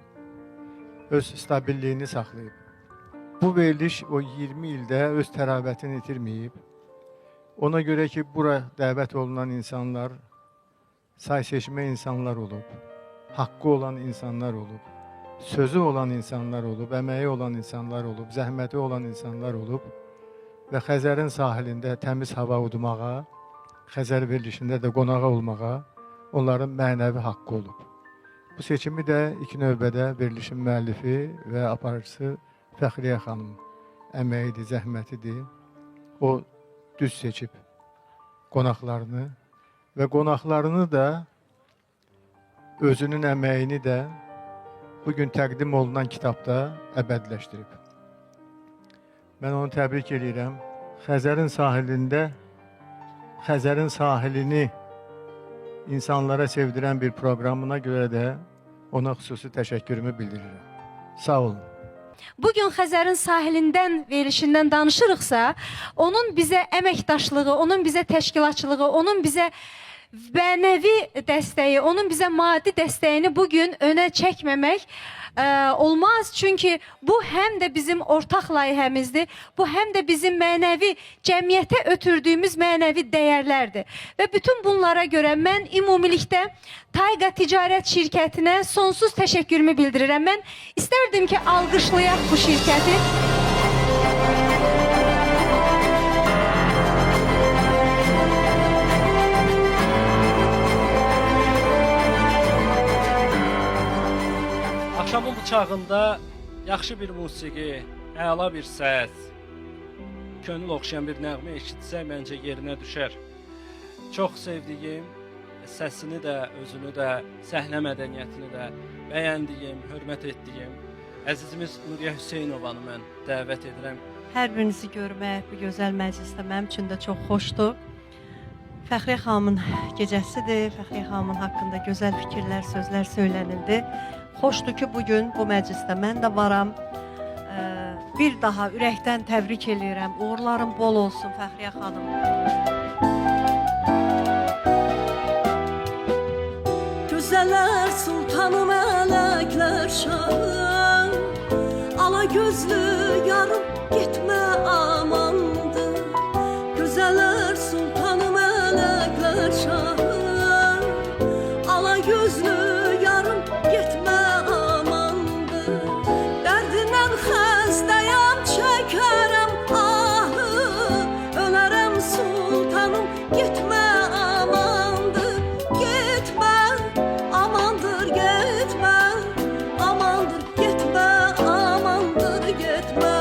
Öz stabilliyini saxlayıb. Bu veriliş o 20 ildə öz təravətini itirməyib. Ona görə ki, bura dəvət olunan insanlar say seçmə insanlar olub, haqqı olan insanlar olub, sözü olan insanlar olub, əməyi olan insanlar olub, zəhməti olan insanlar olub və Xəzərin sahilində təmiz hava udmağa, Xəzər verilişində də qonağa olmağa onların mənəvi haqqı olub. Bu seçimi də ilk növbədə verilişin müəllifi və aparıcısı Fəxriyə xanım əməyidir, zəhmətidir. O düz seçib qonaqlarını və qonaqlarını da özünün əməyini də bugün təqdim olunan kitabda əbədiləşdirib. Mən onu təbrik edirəm. Xəzərin sahilində Xəzərin sahilini insanlara sevdirən bir proqramına görə də ona xüsusi təşəkkürümü bildirirəm. Sağ olun. Bugün Xəzərin sahilindən, verilişindən danışırıqsa, onun bizə əməkdaşlığı, onun bizə təşkilatçılığı, onun bizə mənəvi dəstəyi, onun bizə maddi dəstəyini bugün önə çəkməmək olmaz. Çünki bu həm də bizim ortaq layihəmizdir, bu həm də bizim mənəvi cəmiyyətə ötürdüyümüz mənəvi dəyərlərdir. Və bütün bunlara görə mən ümumilikdə Tayqa Ticarət Şirkətinə sonsuz təşəkkürümü bildirirəm. Mən istərdim ki, alqışlayaq bu şirkəti. Axşamın bıçağında yaxşı bir musiqi, əla bir səs, könül oxşayan bir nəğmə eşitsə məncə yerinə düşər. Çox sevdiyim, səsini də, özünü də, səhnə mədəniyyətini də bəyəndiyim, hörmət etdiyim əzizimiz Nuriyə Hüseynovanı mən dəvət edirəm. Hər birinizi görmək bu gözəl məclisdə mənim üçün də çox xoşdur. Fəxriyə xanımın gecəsidir, Fəxriyə xanımın haqqında gözəl fikirlər, sözlər söylənildi. Xoşdur ki, bugün bu məclisdə mən də varam. Bir daha ürəkdən təbrik edirəm. Uğurların bol olsun Fəxriyə xanım. Gözələr sultanı mələklər şahı, ala gözlü yarım getmə amandır. Gözələr sultanı mələklər şahı, ala gözlü yarım getmə amandır. Dərdindən xəstəyəm, çəkərəm ahı, ölərəm sultanım, getmə amandır. Getmə, amandır, getmə, amandır, getmə, amandır, getmə.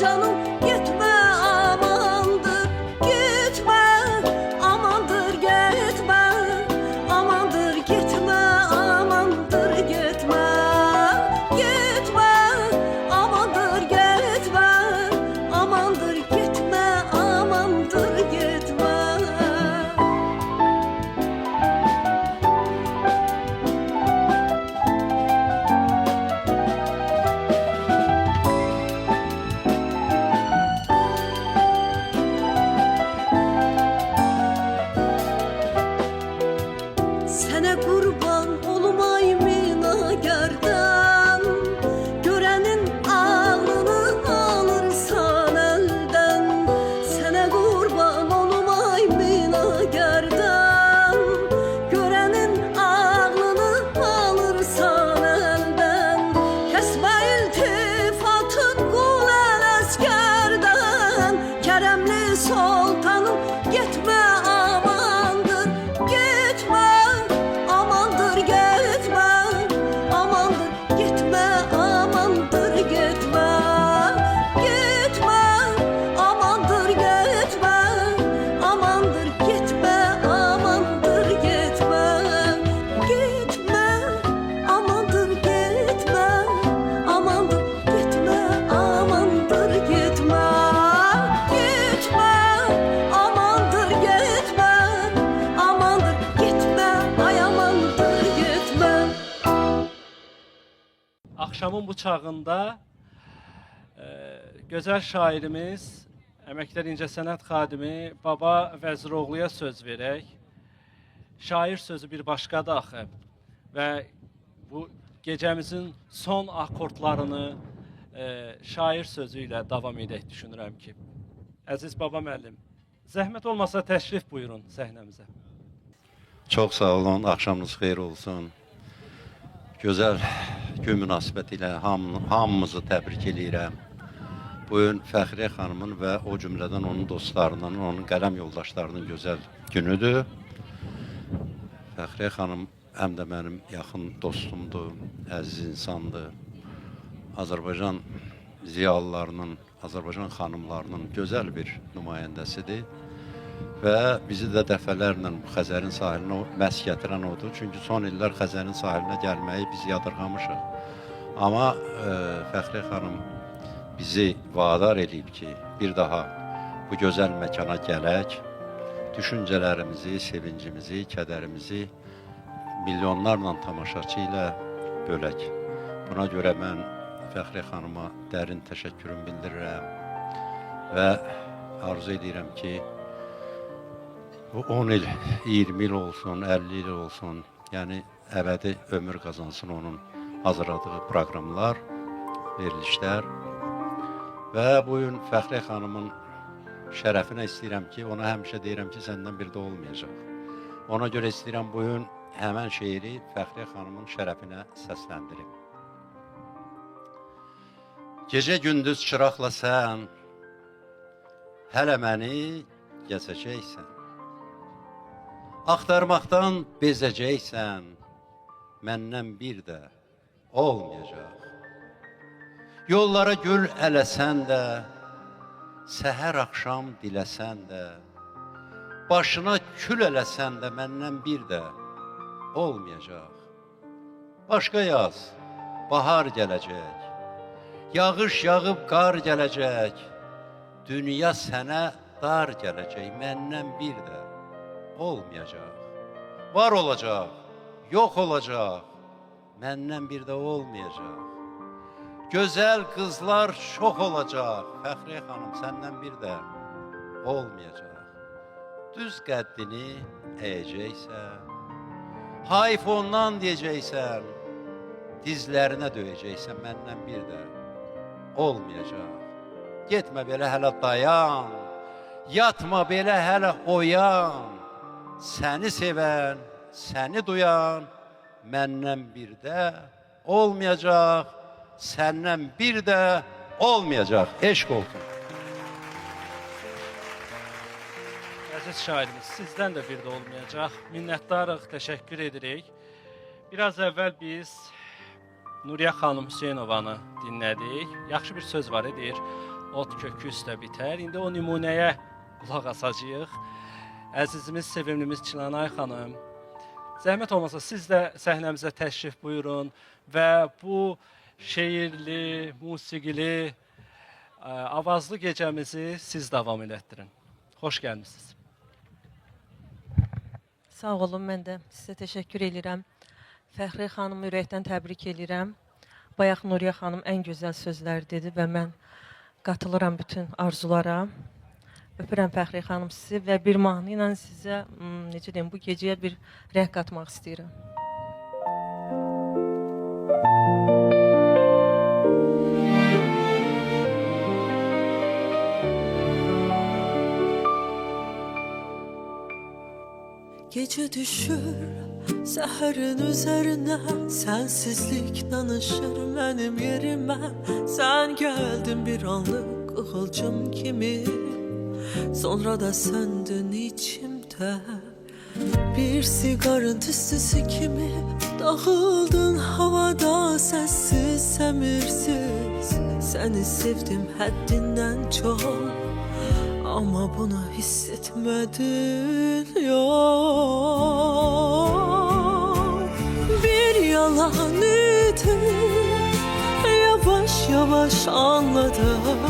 canım gitme amandır gitme amandır gitme amandır gitme amandır gitme gitme amandır gitme amandır gitme amandır gitme. Sənə qurban olum ay minagerdən Görənin ağlını alırsan əldən Sənə qurban olum ay minagerdən Görənin ağlını alırsan əldən Kəsmə iltifatın qul ələskərdən Kərəmli sultanım getmə amandır Gitme, amandır gitme, amandır gitme, amandır gitme, gitme, amandır gitme, amandır gitme, amandır gitme, gitme, amandır gitme, amandır gitme, amandır gitme, gitme, amandır gitme, amandır gitme, ay amandır gitme. Axşamın bu çağında gözəl şairimiz, əməkdar incəsənət xadimi Baba Vəziroğluya söz verək. Şair sözü bir başqadır axı və bu gecəmizin son akordlarını şair sözü ilə davam edək düşünürəm ki. Əziz Baba müəllim, zəhmət olmasa təşrif buyurun səhnəmizə. Çox sağ olun, axşamınız xeyir olsun. Gözəl gün münasibəti ilə hamımızı təbrik edirəm. Bugün Fəxriyə xanımın və o cümlədən onun dostlarının, onun qələm yoldaşlarının gözəl günüdür. Fəxriyə xanım həm də mənim yaxın dostumdur, əziz insandır. Azərbaycan ziyalılarının, Azərbaycan xanımlarının gözəl bir nümayəndəsidir. Və bizi də dəfələrlə Xəzərin sahilinə məhz gətirən odur. Çünki son illər Xəzərin sahilinə gəlməyi biz yadırğamışıq. Amma Fəxriyə xanım bizi vadar edib ki, bir daha bu gözəl məkana gələk, düşüncələrimizi, sevincimizi, kədərimizi milyonlarla tamaşaçı ilə bölək. Buna görə mən Fəxriyə xanıma dərin təşəkkürümü bildirirəm və arzu edirəm ki, 10 il, 20 il olsun, 50 il olsun, yəni əbədi ömür qazansın onun hazırladığı proqramlar, verilişlər. Və bugün Fəxriyə xanımın şərəfinə istəyirəm ki, ona həmişə deyirəm ki, səndən bir də olmayacaq. Ona görə istəyirəm bugün həmən şeiri Fəxriyə xanımın şərəfinə səsləndirim. Gecə gündüz çıraqla sən, hələ məni gəzəcəksən. Axtarmaqdan bezəcəksən, məndən bir də olmayacaq. Yollara gül ələsən də, səhər axşam diləsən də, başına kül ələsən də, məndən bir də olmayacaq. Başqa yaz, bahar gələcək, yağış yağıb qar gələcək, dünya sənə dar gələcək, məndən bir də olmayacaq. Var olacaq, yox olacaq, məndən bir də olmayacaq. Gözəl qızlar çox olacaq, Fəxriyə xanım səndən bir də olmayacaq. Düz qəddini əyəcəksən, hayf ondan deyəcəksən, dizlərinə döyəcəksən, məndən bir də olmayacaq. Getmə belə hələ dayan, yatma belə hələ oyan, səni sevən, səni duyan, məndən bir də olmayacaq, səndən bir də olmayacaq. Eşq olsun. Əziz şairimiz, sizdən də bir də olmayacaq. Minnətdarıq, təşəkkür edirik. Biraz əvvəl biz Nuriyə xanım Hüseynovanı dinlədik. Yaxşı bir söz var, deyir. ot kökü üstə bitər. İndi o nümunəyə qulaq asacağıq. Əzizimiz, sevimlimiz Çinanay xanım, zəhmət olmasa siz də səhnəmizə təşrif buyurun və bu şeirli, musiqili, avazlı gecəmizi siz davam elətdirin. Xoş gəlmisiniz. Sağ olun, mən də sizə təşəkkür edirəm. Fəxriyə xanımı ürəkdən təbrik edirəm. Bayaq Nuriyə xanım ən gözəl sözlər dedi və mən qatılıram bütün arzulara. Öpürəm Fəxriyə xanım sizi və bir mahnı ilə sizə, necə deyim, bu gecəyə bir rəng qatmaq istəyirəm. Gece düşür seherin üzerine, sensizlik danışır benim yerime. Sen geldin bir anlık kıvılcım kimi, sonra da söndün içimde. Bir sigarın tüstüsü kimi dağıldın havada, sessiz semirsiz. Seni sevdim haddinden çok, ama bunu hissetmedin, yok. Bir yalan idi, yavaş yavaş anladım.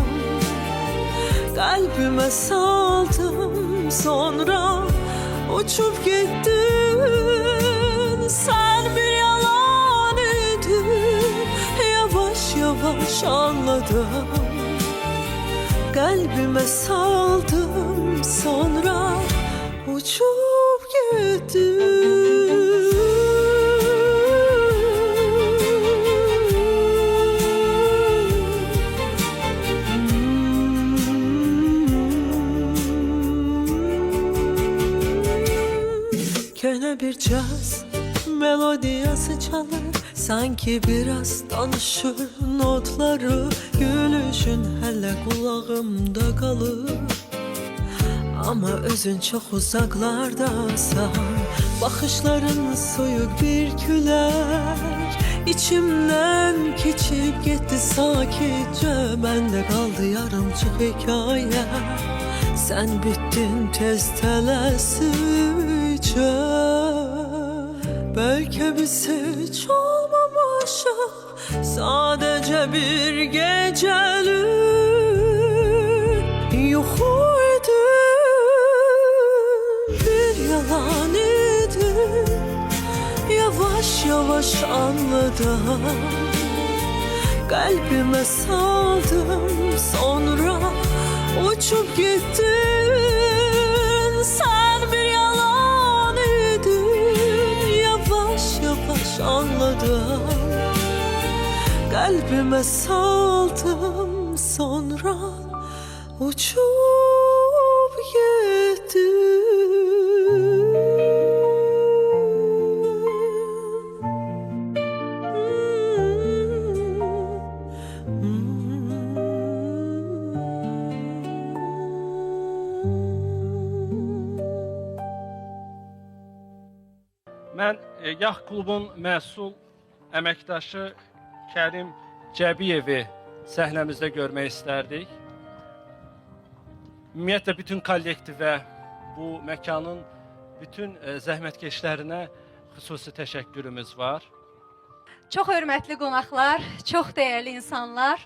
Kalbime saldım, sonra uçup gittin. Sen bir yalan idin, yavaş yavaş anladım. Kalbime saldım, sonra uçup gittim. Köhne bir caz melodiyası çalır, sanki biraz tanışır notları. Gülüşün hele kulağımda kalır, ama özün çok uzaklardasan. Bakışların soyuk bir külek, içimden geçip gitti sakitçe. Bende kaldı yarımcık hikaye, sen bittin tez telesice. Belki biz hiç olmamışız, sadece bir gecelik yuhuydu. Bir yalan idi, yavaş yavaş anladım. Kalbime saldım, sonra uçup gittin. Sen bir yalan idin, yavaş yavaş anladım. Kalbime saldım, sonra uçup gittim. Mən Yax klubun məsul əməkdaşı Kərim Cəbiyevi səhnəmizdə görmək istərdik. Ümumiyyətlə bütün kollektivə, bu məkanın bütün zəhmətkeşlərinə xüsusi təşəkkürümüz var. Çox hörmətli qonaqlar, çox dəyərli insanlar.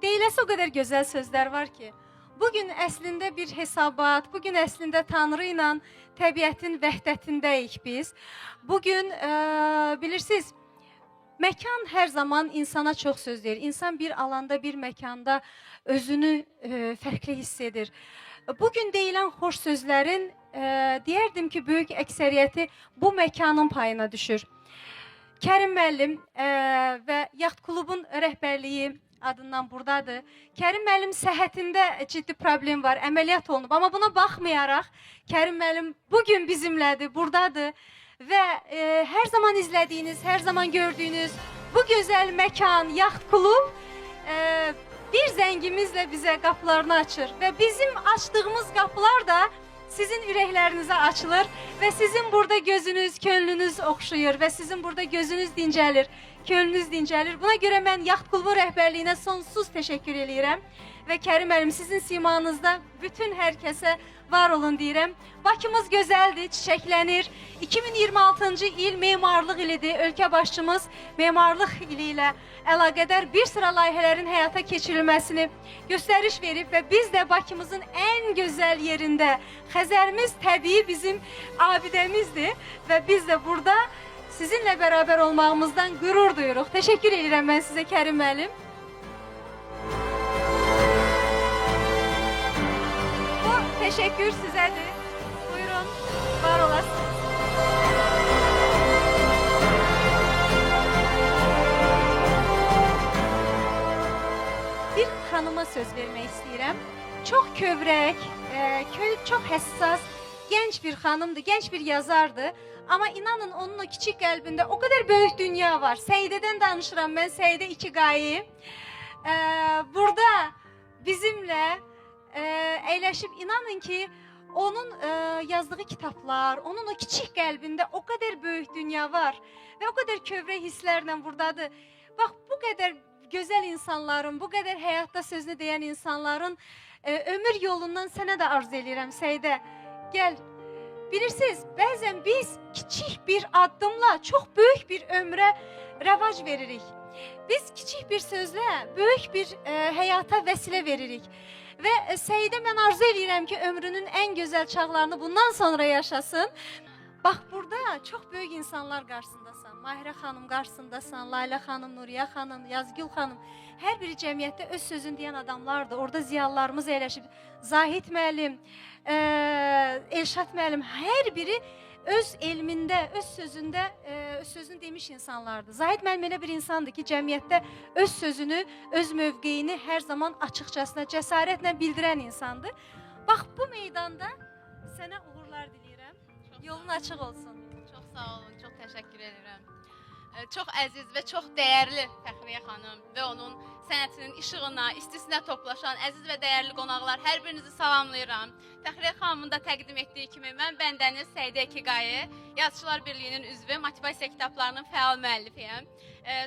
Deyiləsi o qədər gözəl sözlər var ki, bugün əslində bir hesabat, bugün əslində Tanrı ilə təbiətin vəhdətindəyik biz. Bugün bilirsiniz, məkan hər zaman insana çox söz deyir. İnsan bir alanda, bir məkanda özünü fərqli hiss edir. Bugün deyilən xoş sözlərin deyərdim ki, böyük əksəriyyəti bu məkanın payına düşür. Kərim müəllim və Yax klubun rəhbərliyi adından buradadır. Kərim müəllim səhhətində ciddi problem var, əməliyyat olunub. Amma buna baxmayaraq, Kərim müəllim bugün bizimlədir, buradadır. Və hər zaman izlədiyiniz, hər zaman gördüyünüz bu gözəl məkan, Yax klub bir zəngimizlə bizə qapılarını açır. Və bizim açdığımız qapılar da sizin ürəklərinizə açılır və sizin burada gözünüz, könlünüz oxşuyur və sizin burada gözünüz dincəlir, könlünüz dincəlir. Buna görə mən Yaxt Klubu rəhbərliyinə sonsuz təşəkkür edirəm və Kərim müəllim sizin simanızda bütün hər kəsə var olun deyirəm. Bakımız gözəldir, çiçəklənir. 2026-cı il memarlıq ilidir. Ölkə başçımız memarlıq ili ilə əlaqədar bir sıra layihələrin həyata keçirilməsini göstəriş verib və biz də Bakımızın ən gözəl yerində, Xəzərimiz təbii bizim abidəmizdir və biz də burada sizinlə bərabər olmağımızdan qürur duyuruq. Təşəkkür edirəm mən sizə Kərim müəllim. Teşekkür sizedir. Buyurun, var olasınız. Bir xanıma söz vermək istəyirəm. Çox kövrək, çox həssas, gənc bir xanımdır, gənc bir yazardır. Amma inanın onun o kiçik qəlbində o qədər böyük dünya var. Səidədən danışıram mən, Səidə İkiqayı. Burada bizimlə əyləşib inanın ki, onun yazdığı kitablar, onun o kiçik qəlbində o qədər böyük dünya var və o qədər kövrək hisslərlə buradadır. Bax, bu qədər gözəl insanların, bu qədər həyatda sözünü deyən insanların ömür yolundan sənə də arzu edirəm, Səidə. Gəl, bilirsiniz, bəzən biz kiçik bir addımla çox böyük bir ömrə rəvac veririk. Biz kiçik bir sözlə böyük bir həyata vəsilə veririk. Və Səidə mən arzu edirəm ki, ömrünün ən gözəl çağlarını bundan sonra yaşasın. Bax, burada çox böyük insanlar qarşısındasan. Mahirə xanım qarşısındasan, Layla xanım, Nuriyə xanım, Yazgül xanım. Hər biri cəmiyyətdə öz sözünü deyən adamlardır. Orada ziyalılarımız əyləşib. Zahid müəllim, Elşad müəllim, hər biri öz elmində, öz sözünü demiş insanlardır. Zahid müəllim elə bir insandır ki, cəmiyyətdə öz sözünü, öz mövqeyini hər zaman açıqcasına, cəsarətlə bildirən insandır. Bax, bu meydanda sənə uğurlar diləyirəm. Yolun açıq olsun. Çox sağ olun, çox təşəkkür edirəm. Çox əziz və çox dəyərli Fəxriyə xanım və onun sənətinin işığına, istisinə toplaşan əziz və dəyərli qonaqlar, hər birinizi salamlayıram. Fəxriyə xanımın da təqdim etdiyi kimi, mən bəndəniz Səidə İkiqayı, Yazıçılar Birliyinin üzvü, motivasiya kitablarının fəal müəllifiyəm.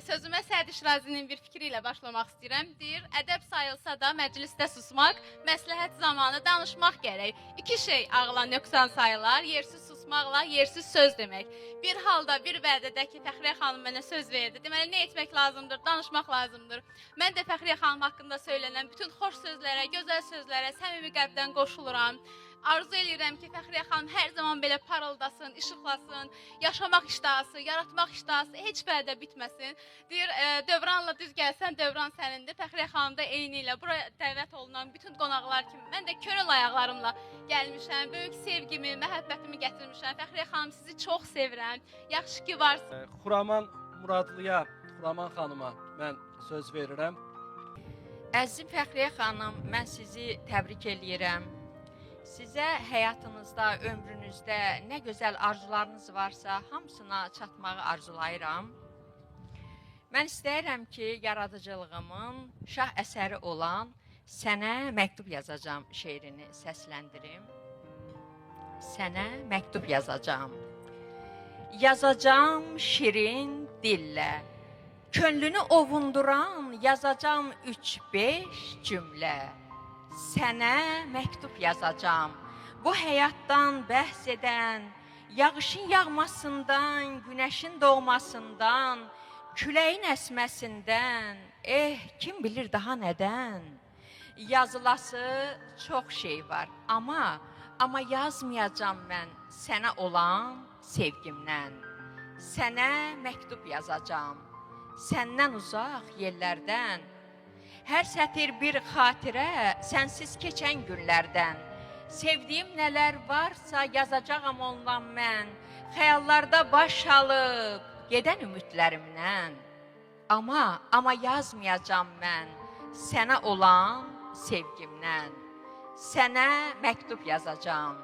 Sözümə Səid İşrazinin bir fikri ilə başlamaq istəyirəm. Deyir, ədəb sayılsa da məclisdə susmaq, məsləhət zamanı danışmaq gərək. İki şey ağla nöqsan sayılar, yersiz susmaqla yersiz söz demək. Bir halda, bir vədədə ki, Fəxriyə xanım mənə söz verdi. Deməli, nə etmək lazımdır? Danışmaq lazımdır. Mən də Fəxriyə xanım haqqında söylənən bütün xoş sözlərə, gözəl sözlərə səmimi qəlbdən qoşuluram. Arzu edirəm ki, Fəxriyə xanım hər zaman belə parıldasın, işıqlasın, yaşamaq iştahası, yaratmaq iştahası heç vədə bitməsin. Deyir, dövranla düz gəlsən, dövran sənindir. Fəxriyə xanım da eyni ilə buraya dəvət olunan bütün qonaqlar kimi mən də könül ayaqlarımla gəlmişəm. Böyük sevgimi, məhəbbətimi gətirmişəm. Fəxriyə xanım, sizi çox sevirəm. Yaxşı ki varsınız. Xuraman Muradlıya, Xuraman xanıma mən söz verirəm. Əzizim Fəxriyə xanım, mən sizi təbrik eləyirəm. Sizə həyatınızda, ömrünüzdə nə gözəl arzularınız varsa, hamısına çatmağı arzulayıram. Mən istəyirəm ki, yaradıcılığımın şah əsəri olan Sənə məktub yazacağım şeirini səsləndirim. Sənə məktub yazacağım. Yazacağım şirin dillə, könlünü ovunduran yazacağım 3-5 cümlə. Sənə məktub yazacağım, bu həyatdan bəhs edən, yağışın yağmasından, günəşin doğmasından, küləyin əsməsindən, kim bilir daha nədən? Yazılası çox şey var, amma yazmayacağım mən sənə olan sevgimdən. Sənə məktub yazacağım, səndən uzaq yerlərdən. Hər sətir bir xatirə, sənsiz keçən günlərdən. Sevdiyim nələr varsa yazacağam ondan mən, xəyallarda baş alıb gedən ümidlərimdən. Amma yazmayacağım mən sənə olan sevgimdən. Sənə məktub yazacağım,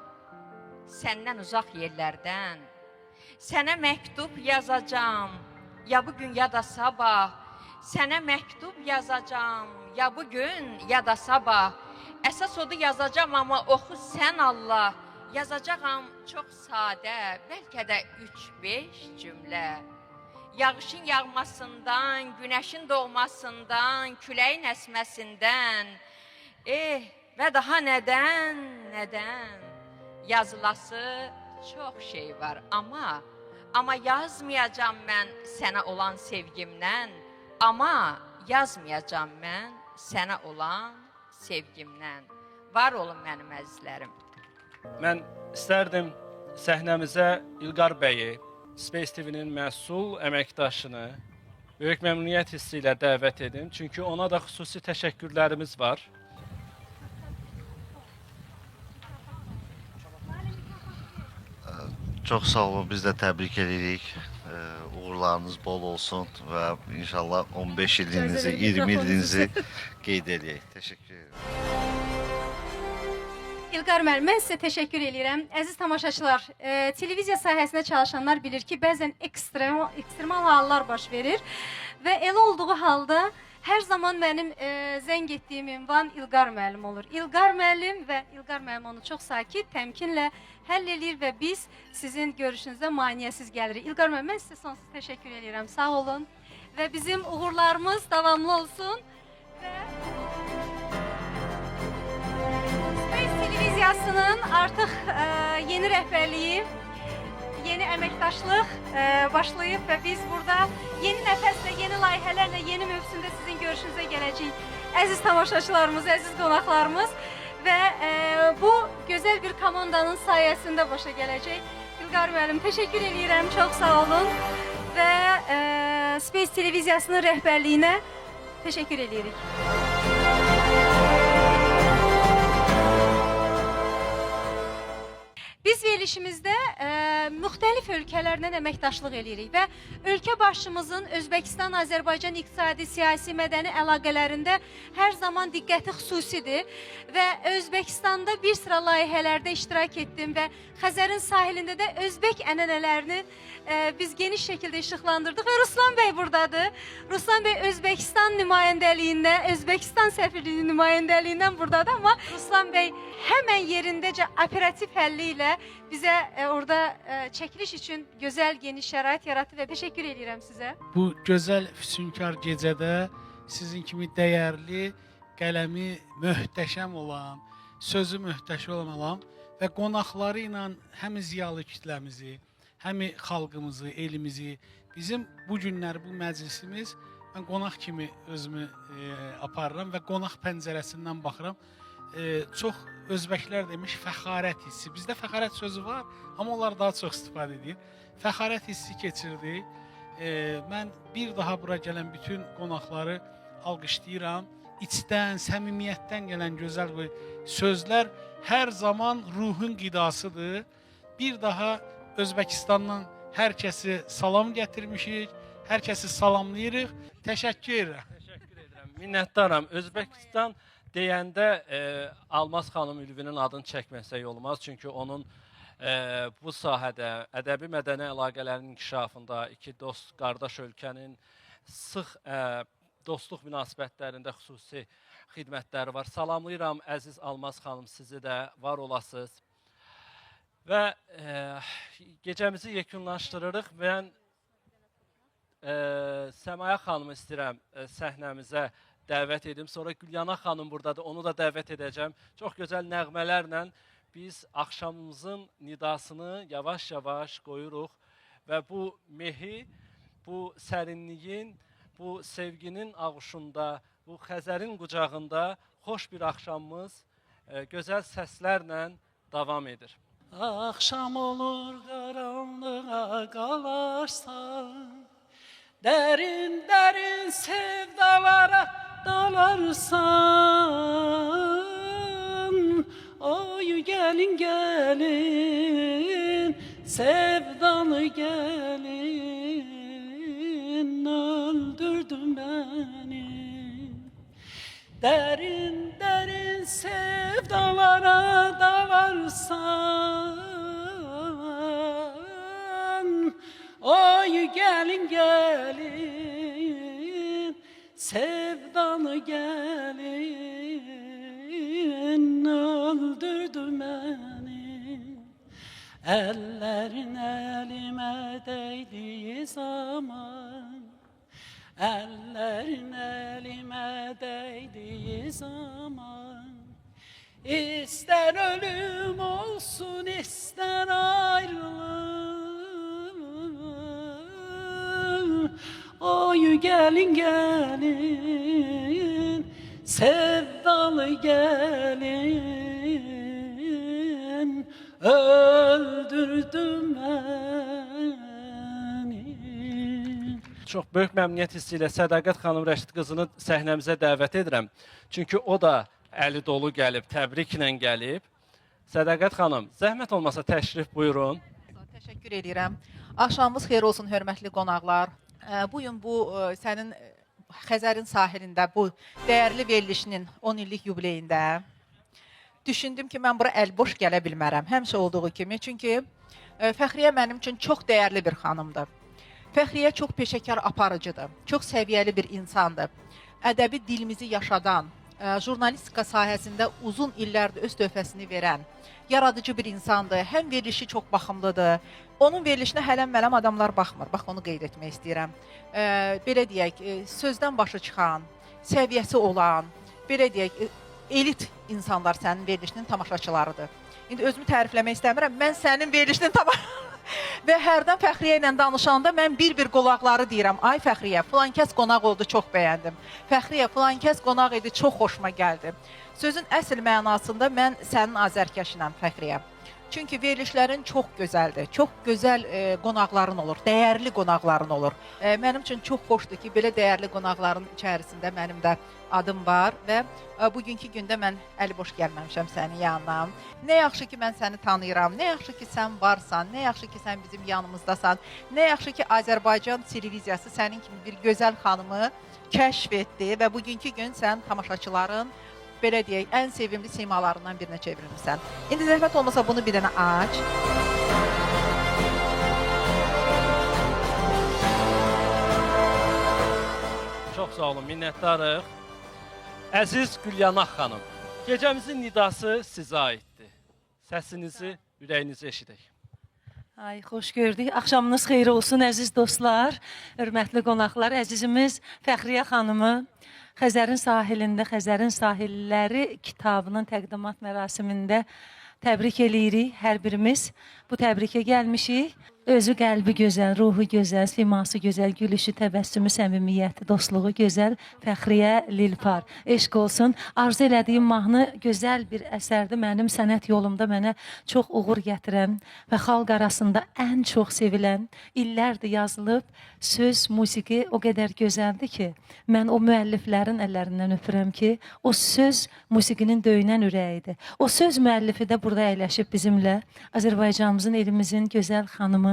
səndən uzaq yerlərdən. Sənə məktub yazacağım, ya bugün ya da sabah. Sənə məktub yazacağım, ya bugün ya da sabah. Əsas odu yazacağım, amma oxu sən Allah, yazacağam çox sadə, bəlkə də 3-5 cümlə. Yağışın yağmasından, günəşin doğmasından, küləyin əsməsindən, və daha nədən yazılası çox şey var. Amma yazmayacam mən sənə olan sevgimdən, amma yazmayacam mən sənə olan sevgimdən. Var olun mənim əzizlərim. Mən istərdim səhnəmizə İlqar bəyi, Space TV-nin məsul əməkdaşını böyük məmnuniyyət hissi ilə dəvət edim. Çünki ona da xüsusi təşəkkürlərimiz var. Çox sağ olun, biz də təbrik edirik. Uğurlarınız bol olsun və inşallah 15 ilinizi, 20 ilinizi qeyd edək. Təşəkkür edirəm. İlqar müəllim, mən sizə təşəkkür edirəm. Əziz tamaşaçılar, televiziya sahəsində çalışanlar bilir ki, bəzən ekstremal hallar baş verir və elə olduğu halda hər zaman mənim zəng etdiyim ünvan İlqar müəllim olur. İlqar müəllim və İlqar müəllim onu çox sakit, təmkinlə həll edir və biz sizin görüşünüzə maneəsiz gəlirik. İlqar müəllim, mən sizə sonsuz təşəkkür edirəm. Sağ olun və bizim uğurlarımız davamlı olsun. Space televiziyasının artıq yeni rəhbərliyi, yeni əməkdaşlıq başlayıb və biz burada yeni nəfəslə, yeni layihələrlə, yeni mövsümdə sizin görüşünüzə gələcəyik. Əziz tamaşaçılarımız, əziz qonaqlarımız və bu gözəl bir komandanın sayəsində başa gələcək. İlqar müəllim, təşəkkür edirəm, çox sağ olun və Space televiziyasının rəhbərliyinə təşəkkür edirik. Biz verilişimizdə müxtəlif ölkələrlə əməkdaşlıq edirik və ölkə başçımızın Özbəkistan-Azərbaycan iqtisadi, siyasi, mədəni əlaqələrində hər zaman diqqəti xüsusidir və Özbəkistanda bir sıra layihələrdə iştirak etdim və Xəzərin sahilində də Özbək ənənələrini biz geniş şəkildə işıqlandırdıq və Ruslan bəy buradadır. Ruslan bəy Özbəkistan nümayəndəliyindən, Özbəkistan səfirliyi nümayəndəliyindən buradadır, amma Ruslan bəy həmən yerindəcə operativ həlli ilə bizə orada çəkiliş üçün gözəl, geniş şərait yaratdı və təşəkkür edirəm sizə. Bu gözəl füsunkar gecədə sizin kimi dəyərli, qələmi möhtəşəm olan, sözü möhtəşəm olan və qonaqları ilə həm ziyalı kütləmizi, həm xalqımızı, elimizi, bizim bu günlər bu məclisimiz, mən qonaq kimi özümü aparıram və qonaq pəncərəsindən baxıram. Çox özbəklər demiş fəxarət hissi. Bizdə fəxarət sözü var, amma onlar daha çox istifadə edir. Fəxarət hissi keçirdi. Mən bir daha bura gələn bütün qonaqları alqışlayıram. İçdən, səmimiyyətdən gələn gözəl sözlər hər zaman ruhun qidasıdır. Bir daha Özbəkistandan hər kəsi salam gətirmişik, hər kəsi salamlayırıq. Təşəkkür edirəm. Təşəkkür edirəm. Minnətdaram. Özbəkistan deyəndə Almaz xanım Ülvinin adını çəkməsək olmaz. Çünki onun bu sahədə ədəbi mədəni əlaqələrin inkişafında iki dost, qardaş ölkənin sıx dostluq münasibətlərində xüsusi xidmətləri var. Salamlayıram əziz Almaz xanım, sizi də var olasınız. Və gecəmizi yekunlaşdırırıq. Mən Səmaya xanımı istəyirəm səhnəmizə dəvət edim. Sonra Gülyana xanım buradadır, onu da dəvət edəcəm. Çox gözəl nəğmələrlə biz axşamımızın nidasını yavaş-yavaş qoyuruq və bu mehi, bu sərinliyin, bu sevginin ağuşunda, bu Xəzərin qucağında xoş bir axşamımız gözəl səslərlə davam edir. Axşam olur qaranlığa qalarsan, dərin-dərin sevdalara dalarsan. Oy gəlin, gəlin, sevdalı gəlin, öldürdü məni. Dərin-dərin sevdalara dalarsan. Oy gəlin, gəlin, sevdalı gəlin, öldürdü məni. Ellerin elime değdiği zaman, ellerin elime değdiği zaman, İster ölüm olsun, ister ayrılık. Oy gelin gelin, sevdalı gelin, öldürdün beni. Çox böyük məmnuniyyət hissi ilə Sədaqət xanım Rəşid qızını səhnəmizə dəvət edirəm. Çünki o da əli dolu gəlib, təbriklə gəlib. Sədaqət xanım, zəhmət olmasa təşrif buyurun. Təşəkkür edirəm. Axşamınız xeyir olsun, hörmətli qonaqlar. Bu gün sənin Xəzərin sahilində bu dəyərli verilişinin 10 illik yubileyində düşündüm ki, mən bura əlboş gələ bilmərəm. Həmişə olduğu kimi. Çünki Fəxriyə mənim üçün çox dəyərli bir xanımdır. Fəxriyə çox peşəkar aparıcıdır. Çox səviyyəli bir insandır. Ədəbi dilimizi yaşadan, jurnalistika sahəsində uzun illərdir öz töhfəsini verən, yaradıcı bir insandır. Həm verilişi çox baxımlıdır. Onun verilişinə hələm-mələm adamlar baxmır. Bax, onu qeyd etmək istəyirəm. Belə deyək, sözdən başı çıxan, səviyyəsi olan, belə deyək, elit insanlar sənin verilişinin tamaşaçılarıdır. İndi özümü tərifləmək istəmirəm. Mən sənin verilişinin tamaşaçılarıdır. Və hərdən Fəxriyə ilə danışanda mən bir-bir qonaqları deyirəm. Ay Fəxriyə, filan kəs qonaq oldu, çox bəyəndim. Fəxriyə, filan kəs qonaq idi, çox xoşuma gəldi. Sözün əsl mənasında mən sənin azərkeşinəm Fəxriyə. Çünki verilişlərin çox gözəldir. Çox gözəl qonaqların olur, dəyərli qonaqların olur. Mənim üçün çox xoşdur ki, belə dəyərli qonaqların içərisində mənim də adım var və bugünkü gündə mən əliboş gəlməmişəm sənin yanına. Nə yaxşı ki, mən səni tanıyıram, nə yaxşı ki, sən varsan, nə yaxşı ki, sən bizim yanımızdasan, nə yaxşı ki, Azərbaycan televiziyası sənin kimi bir gözəl xanımı kəşf etdi və bugünkü gün sən tamaşaçıların, belə deyək, ən sevimli simalarından birinə çevrilmişsən. İndi zəhmət olmasa bunu bir dənə aç. Çox sağ olun, minnətdarıq. Əziz Gülyanaq xanım, gecəmizin nidası sizə aiddir. Səsinizi, ürəyinizi eşidək. Ay, xoş gördük. Axşamınız xeyir olsun, əziz dostlar, hörmətli qonaqlar. Əzizimiz Fəxriyə xanımı Xəzərin sahilində, Xəzərin sahilləri kitabının təqdimat mərasimində təbrik eləyirik. Hər birimiz bu təbrikə gəlmişik. Özü qəlbi gözəl, ruhu gözəl, siması gözəl, gülüşü, təbəssümü, səmimiyyəti, dostluğu gözəl Fəxriyə Lilpar. Eşq olsun. Arzu elədiyim mahnı gözəl bir əsərdir. Mənim sənət yolumda mənə çox uğur gətirən və xalq arasında ən çox sevilən, illərdir yazılıb, söz, musiqi o qədər gözəldir ki, mən o müəlliflərin əllərindən öpürəm ki, o söz musiqinin döyünən ürəyidir. O söz müəllifi də burada əyləşib bizimlə. Azərbaycanımızın, elimizin gözəl xanımı,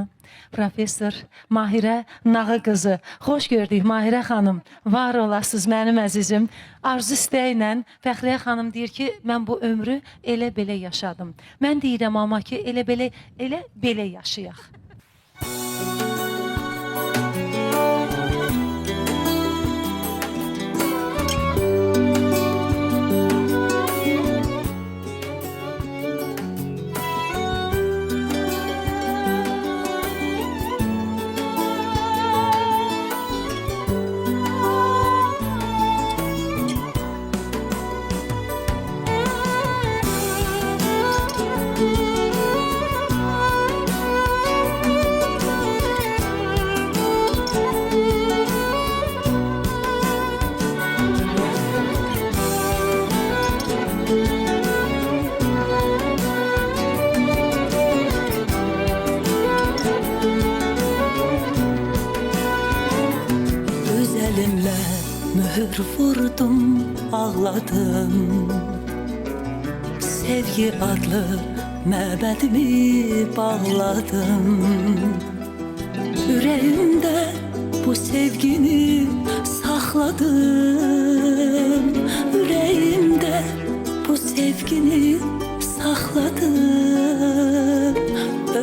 Professor Mahirə Nağı qızı. Xoş gördük Mahirə xanım. Var olasınız mənim əzizim. Arzu istəklə Fəxriyə xanım deyir ki, mən bu ömrü elə-belə yaşadım. Mən deyirəm amma ki, elə-belə yaşayaq. Vurdum, ağladım. Sevgi adlı məbədimi bağladım. Ürəyimdə bu sevgini saxladım. Ürəyimdə bu sevgini saxladım.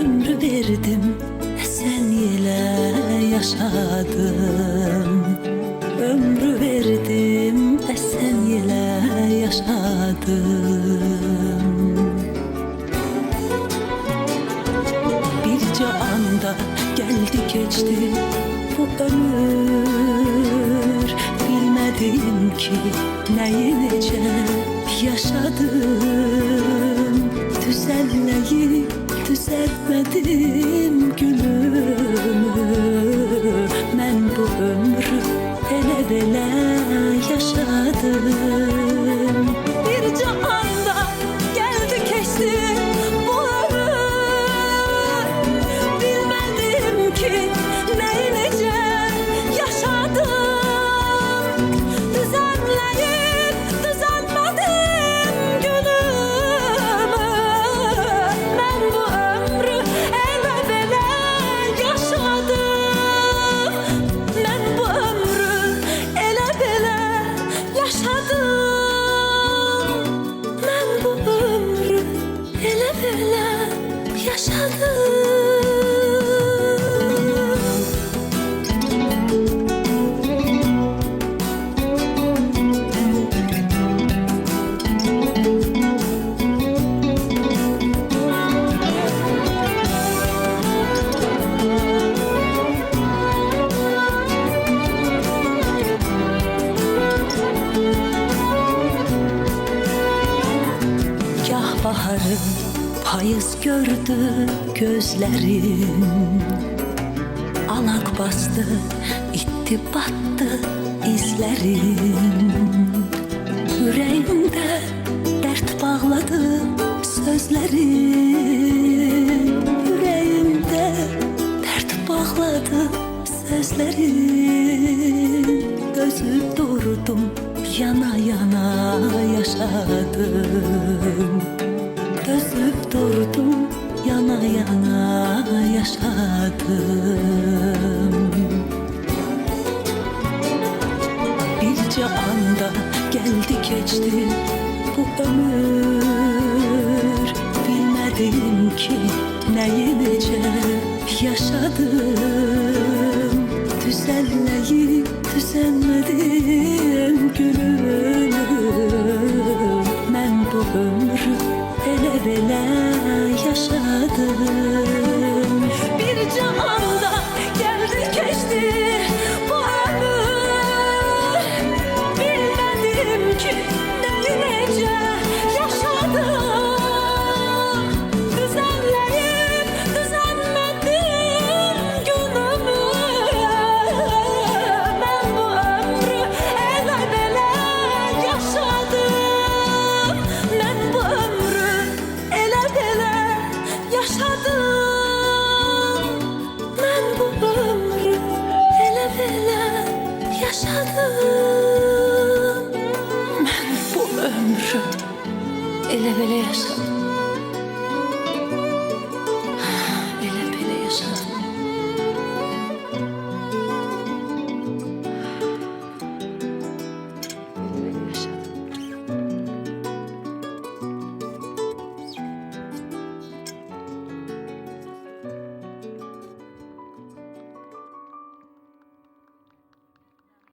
Ömrü verdim, sən ilə yaşadım. Ömrü verdim, sən ilə yaşadım. keçdi bu ömür. Bilmədim ki nəyi necə yaşadım. Düzəlməyib düzəltmədim gülümü. Mən bu ömrü elə belə yaşadım. Bir cahanda gəldi keçdi bu ömür. Bilmədim ki nəyi necə yaşadım. Düzəlməyib düzəltmədim gülümü. Mən bu ömrü elə belə yaşadım. Mən bu ömrü elə belə yaşadım. Mən bu ömrü elə belə yaşadım. Gah baharı payız gördü gözlerim. Alak bastı, itti battı izlerim. Yüreğimde dert bağladı sözlerim. Yüreğimde dert bağladı sözlerim. Dözüp durdum, yana yana yaşadım. Dözüp durdum, yana yana yaşadım. Birce anda geldi geçti bu ömür. Bilmedim ki neyi necə yaşadım.